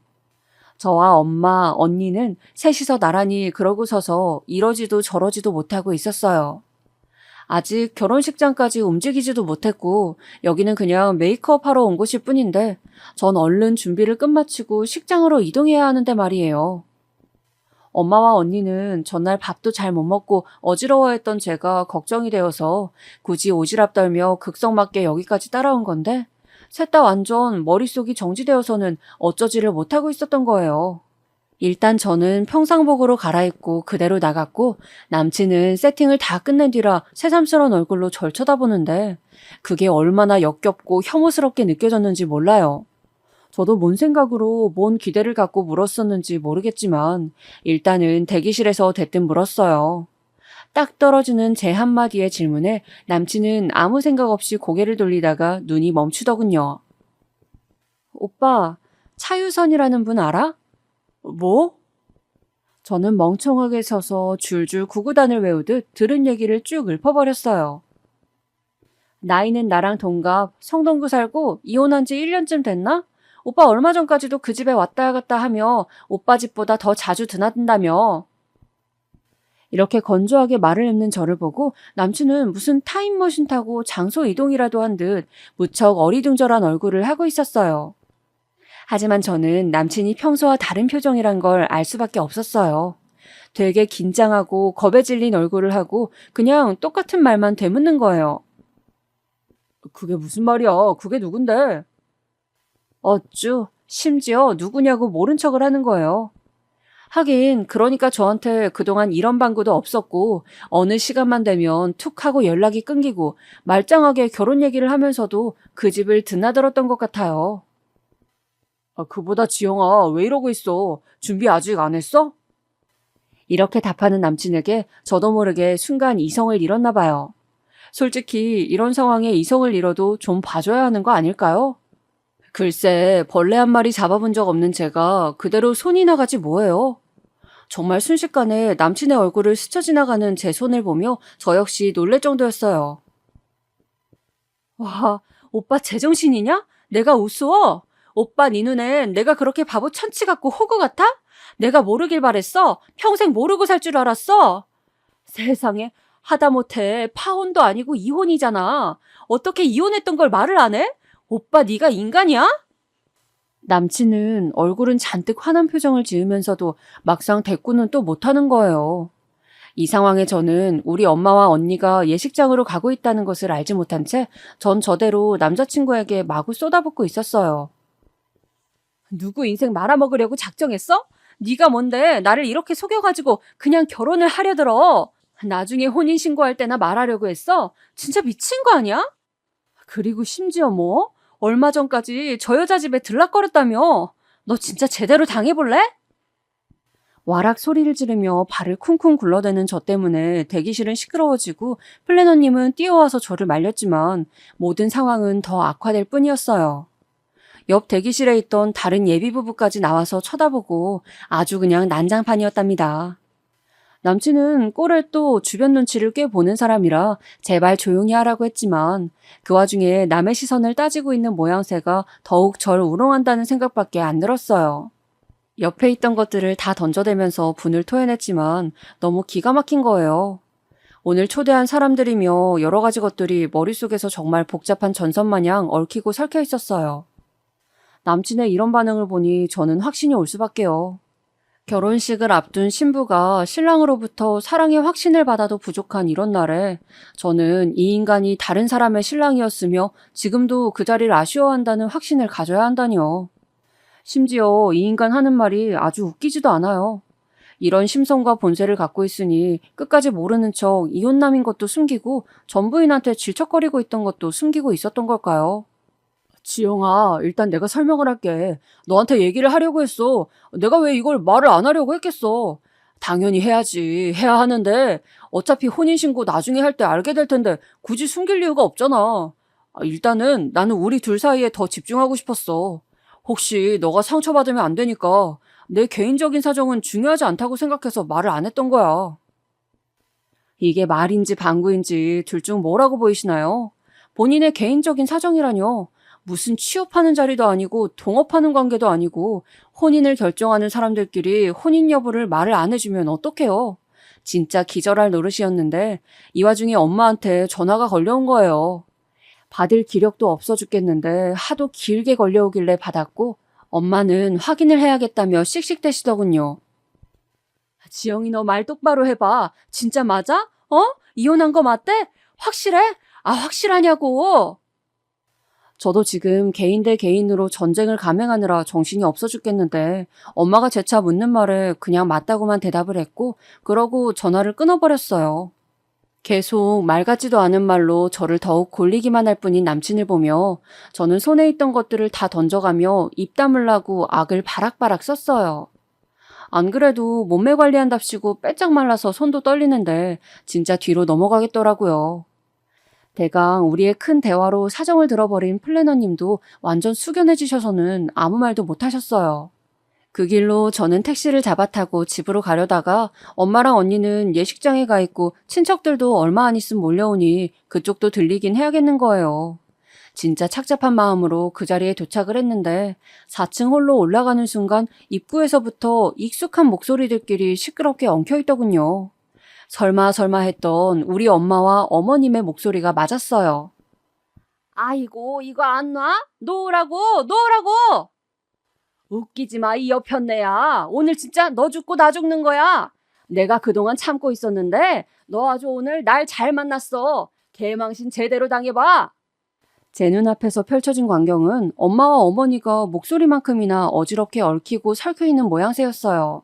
저와 엄마, 언니는 셋이서 나란히 그러고 서서 이러지도 저러지도 못하고 있었어요. 아직 결혼식장까지 움직이지도 못했고 여기는 그냥 메이크업 하러 온 곳일 뿐인데 전 얼른 준비를 끝마치고 식장으로 이동해야 하는데 말이에요. 엄마와 언니는 전날 밥도 잘 못 먹고 어지러워했던 제가 걱정이 되어서 굳이 오지랖 떨며 극성맞게 여기까지 따라온 건데 셋 다 완전 머릿속이 정지되어서는 어쩌지를 못하고 있었던 거예요. 일단 저는 평상복으로 갈아입고 그대로 나갔고 남친은 세팅을 다 끝낸 뒤라 새삼스러운 얼굴로 절 쳐다보는데 그게 얼마나 역겹고 혐오스럽게 느껴졌는지 몰라요. 저도 뭔 생각으로 뭔 기대를 갖고 물었었는지 모르겠지만 일단은 대기실에서 대뜸 물었어요. 딱 떨어지는 제 한마디의 질문에 남친은 아무 생각 없이 고개를 돌리다가 눈이 멈추더군요. 오빠, 차유선이라는 분 알아? 뭐? 저는 멍청하게 서서 줄줄 구구단을 외우듯 들은 얘기를 쭉 읊어버렸어요. 나이는 나랑 동갑, 성동구 살고 이혼한 지 1년쯤 됐나? 오빠 얼마 전까지도 그 집에 왔다 갔다 하며 오빠 집보다 더 자주 드나든다며. 이렇게 건조하게 말을 읊는 저를 보고 남친은 무슨 타임머신 타고 장소 이동이라도 한 듯 무척 어리둥절한 얼굴을 하고 있었어요. 하지만 저는 남친이 평소와 다른 표정이란 걸 알 수밖에 없었어요. 되게 긴장하고 겁에 질린 얼굴을 하고 그냥 똑같은 말만 되묻는 거예요. 그게 무슨 말이야? 그게 누군데? 어쭈, 심지어 누구냐고 모른 척을 하는 거예요. 하긴 그러니까 저한테 그동안 이런 방구도 없었고 어느 시간만 되면 툭 하고 연락이 끊기고 말짱하게 결혼 얘기를 하면서도 그 집을 드나들었던 것 같아요. 그보다 지영아, 왜 이러고 있어? 준비 아직 안 했어? 이렇게 답하는 남친에게 저도 모르게 순간 이성을 잃었나 봐요. 솔직히 이런 상황에 이성을 잃어도 좀 봐줘야 하는 거 아닐까요? 글쎄, 벌레 한 마리 잡아본 적 없는 제가 그대로 손이 나가지 뭐예요. 정말 순식간에 남친의 얼굴을 스쳐 지나가는 제 손을 보며 저 역시 놀랄 정도였어요. 와, 오빠 제정신이냐? 내가 우스워? 오빠 네 눈엔 내가 그렇게 바보 천치 같고 호구 같아? 내가 모르길 바랬어? 평생 모르고 살 줄 알았어? 세상에, 하다못해 파혼도 아니고 이혼이잖아. 어떻게 이혼했던 걸 말을 안 해? 오빠 네가 인간이야? 남친은 얼굴은 잔뜩 화난 표정을 지으면서도 막상 대꾸는 또 못하는 거예요. 이 상황에 저는 우리 엄마와 언니가 예식장으로 가고 있다는 것을 알지 못한 채 전 저대로 남자친구에게 마구 쏟아붓고 있었어요. 누구 인생 말아먹으려고 작정했어? 네가 뭔데 나를 이렇게 속여가지고 그냥 결혼을 하려 들어. 나중에 혼인신고할 때나 말하려고 했어? 진짜 미친 거 아니야? 그리고 심지어 뭐? 얼마 전까지 저 여자 집에 들락거렸다며? 너 진짜 제대로 당해볼래? 와락 소리를 지르며 발을 쿵쿵 굴러대는 저 때문에 대기실은 시끄러워지고 플래너님은 뛰어와서 저를 말렸지만 모든 상황은 더 악화될 뿐이었어요. 옆 대기실에 있던 다른 예비부부까지 나와서 쳐다보고 아주 그냥 난장판이었답니다. 남친은 꼴에 또 주변 눈치를 꽤 보는 사람이라 제발 조용히 하라고 했지만 그 와중에 남의 시선을 따지고 있는 모양새가 더욱 절 우롱한다는 생각밖에 안 들었어요. 옆에 있던 것들을 다 던져대면서 분을 토해냈지만 너무 기가 막힌 거예요. 오늘 초대한 사람들이며 여러 가지 것들이 머릿속에서 정말 복잡한 전선 마냥 얽히고 설켜 있었어요. 남친의 이런 반응을 보니 저는 확신이 올 수밖에요. 결혼식을 앞둔 신부가 신랑으로부터 사랑의 확신을 받아도 부족한 이런 날에 저는 이 인간이 다른 사람의 신랑이었으며 지금도 그 자리를 아쉬워한다는 확신을 가져야 한다니요. 심지어 이 인간 하는 말이 아주 웃기지도 않아요. 이런 심성과 본세를 갖고 있으니 끝까지 모르는 척 이혼남인 것도 숨기고 전 부인한테 질척거리고 있던 것도 숨기고 있었던 걸까요? 지영아, 일단 내가 설명을 할게. 너한테 얘기를 하려고 했어. 내가 왜 이걸 말을 안 하려고 했겠어. 당연히 해야지. 해야 하는데 어차피 혼인신고 나중에 할 때 알게 될 텐데 굳이 숨길 이유가 없잖아. 일단은 나는 우리 둘 사이에 더 집중하고 싶었어. 혹시 너가 상처받으면 안 되니까 내 개인적인 사정은 중요하지 않다고 생각해서 말을 안 했던 거야. 이게 말인지 방구인지 둘 중 뭐라고 보이시나요? 본인의 개인적인 사정이라뇨. 무슨 취업하는 자리도 아니고 동업하는 관계도 아니고 혼인을 결정하는 사람들끼리 혼인 여부를 말을 안 해주면 어떡해요? 진짜 기절할 노릇이었는데 이 와중에 엄마한테 전화가 걸려온 거예요. 받을 기력도 없어 죽겠는데 하도 길게 걸려오길래 받았고 엄마는 확인을 해야겠다며 씩씩대시더군요. 지영이 너 말 똑바로 해봐. 진짜 맞아? 이혼한 거 맞대? 확실해? 확실하냐고. 저도 지금 개인 대 개인으로 전쟁을 감행하느라 정신이 없어 죽겠는데 엄마가 재차 묻는 말에 그냥 맞다고만 대답을 했고 그러고 전화를 끊어버렸어요. 계속 말 같지도 않은 말로 저를 더욱 골리기만 할 뿐인 남친을 보며 저는 손에 있던 것들을 다 던져가며 입 다물라고 악을 바락바락 썼어요. 안 그래도 몸매 관리한답시고 빼짝 말라서 손도 떨리는데 진짜 뒤로 넘어가겠더라고요. 대강 우리의 큰 대화로 사정을 들어버린 플래너님도 완전 숙연해지셔서는 아무 말도 못하셨어요. 그 길로 저는 택시를 잡아 타고 집으로 가려다가 엄마랑 언니는 예식장에 가 있고 친척들도 얼마 안 있으면 몰려오니 그쪽도 들리긴 해야겠는 거예요. 진짜 착잡한 마음으로 그 자리에 도착을 했는데 4층 홀로 올라가는 순간 입구에서부터 익숙한 목소리들끼리 시끄럽게 엉켜있더군요. 설마 했던 우리 엄마와 어머님의 목소리가 맞았어요. 아이고 이거 안 놔? 놓으라고! 웃기지 마 이 여편네야. 오늘 진짜 너 죽고 나 죽는 거야. 내가 그동안 참고 있었는데 너 아주 오늘 날 잘 만났어. 개망신 제대로 당해봐. 제 눈앞에서 펼쳐진 광경은 엄마와 어머니가 목소리만큼이나 어지럽게 얽히고 설켜있는 모양새였어요.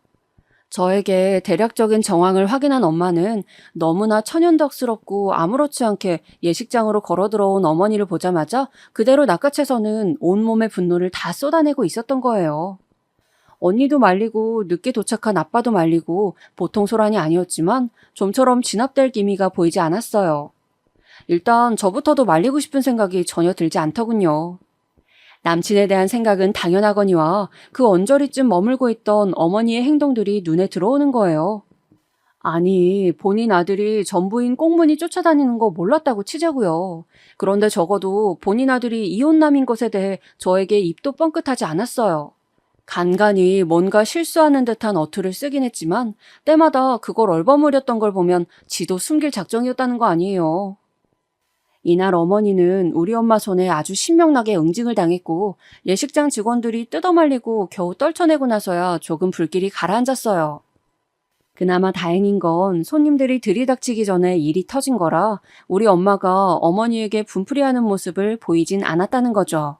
저에게 대략적인 정황을 확인한 엄마는 너무나 천연덕스럽고 아무렇지 않게 예식장으로 걸어 들어온 어머니를 보자마자 그대로 낚아채서는 온몸의 분노를 다 쏟아내고 있었던 거예요. 언니도 말리고 늦게 도착한 아빠도 말리고 보통 소란이 아니었지만 좀처럼 진압될 기미가 보이지 않았어요. 일단 저부터도 말리고 싶은 생각이 전혀 들지 않더군요. 남친에 대한 생각은 당연하거니와 그 언저리쯤 머물고 있던 어머니의 행동들이 눈에 들어오는 거예요. 아니, 본인 아들이 전부인 꽁무니 쫓아다니는 거 몰랐다고 치자고요. 그런데 적어도 본인 아들이 이혼남인 것에 대해 저에게 입도 뻥끗하지 않았어요. 간간히 뭔가 실수하는 듯한 어투를 쓰긴 했지만 때마다 그걸 얼버무렸던 걸 보면 지도 숨길 작정이었다는 거 아니에요. 이날 어머니는 우리 엄마 손에 아주 신명나게 응징을 당했고 예식장 직원들이 뜯어말리고 겨우 떨쳐내고 나서야 조금 불길이 가라앉았어요. 그나마 다행인 건 손님들이 들이닥치기 전에 일이 터진 거라 우리 엄마가 어머니에게 분풀이하는 모습을 보이진 않았다는 거죠.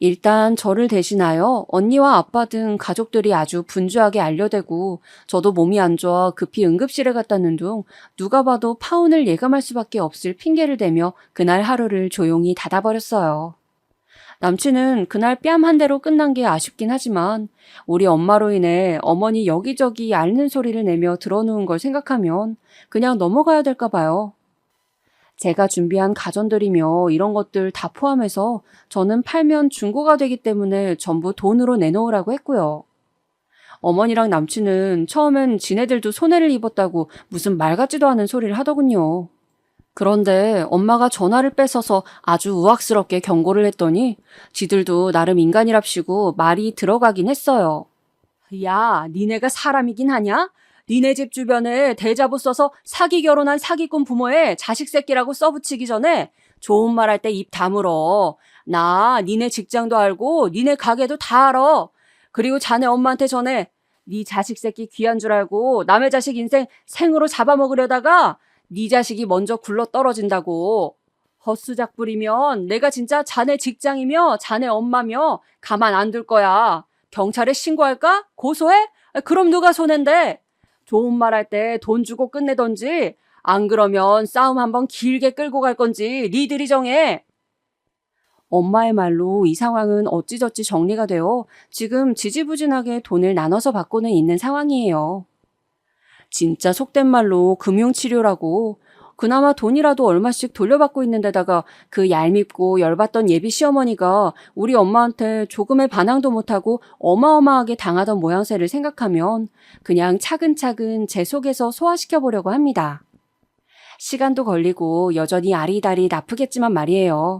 일단 저를 대신하여 언니와 아빠 등 가족들이 아주 분주하게 알려대고 저도 몸이 안 좋아 급히 응급실에 갔다는 둥 누가 봐도 파혼을 예감할 수밖에 없을 핑계를 대며 그날 하루를 조용히 닫아버렸어요. 남친은 그날 뺨 한 대로 끝난 게 아쉽긴 하지만 우리 엄마로 인해 어머니 여기저기 앓는 소리를 내며 들어누운 걸 생각하면 그냥 넘어가야 될까 봐요. 제가 준비한 가전들이며 이런 것들 다 포함해서 저는 팔면 중고가 되기 때문에 전부 돈으로 내놓으라고 했고요. 어머니랑 남친은 처음엔 지네들도 손해를 입었다고 무슨 말 같지도 않은 소리를 하더군요. 그런데 엄마가 전화를 뺏어서 아주 우악스럽게 경고를 했더니 지들도 나름 인간이랍시고 말이 들어가긴 했어요. 야, 니네가 사람이긴 하냐? 니네 집 주변에 대자보 써서 사기 결혼한 사기꾼 부모의 자식 새끼라고 써붙이기 전에 좋은 말 할 때 입 다물어. 나 니네 직장도 알고 니네 가게도 다 알아. 그리고 자네 엄마한테 전해. 네 자식 새끼 귀한 줄 알고 남의 자식 인생 생으로 잡아먹으려다가 네 자식이 먼저 굴러 떨어진다고. 헛수작 부리면 내가 진짜 자네 직장이며 자네 엄마며 가만 안 둘 거야. 경찰에 신고할까? 고소해? 그럼 누가 손해인데? 좋은 말 할 때 돈 주고 끝내던지 안 그러면 싸움 한번 길게 끌고 갈 건지 니들이 정해. 엄마의 말로 이 상황은 어찌저찌 정리가 되어 지금 지지부진하게 돈을 나눠서 받고는 있는 상황이에요. 진짜 속된 말로 금융치료라고 그나마 돈이라도 얼마씩 돌려받고 있는 데다가 그 얄밉고 열받던 예비 시어머니가 우리 엄마한테 조금의 반항도 못하고 어마어마하게 당하던 모양새를 생각하면 그냥 차근차근 제 속에서 소화시켜보려고 합니다. 시간도 걸리고 여전히 아리다리 아프겠지만 말이에요.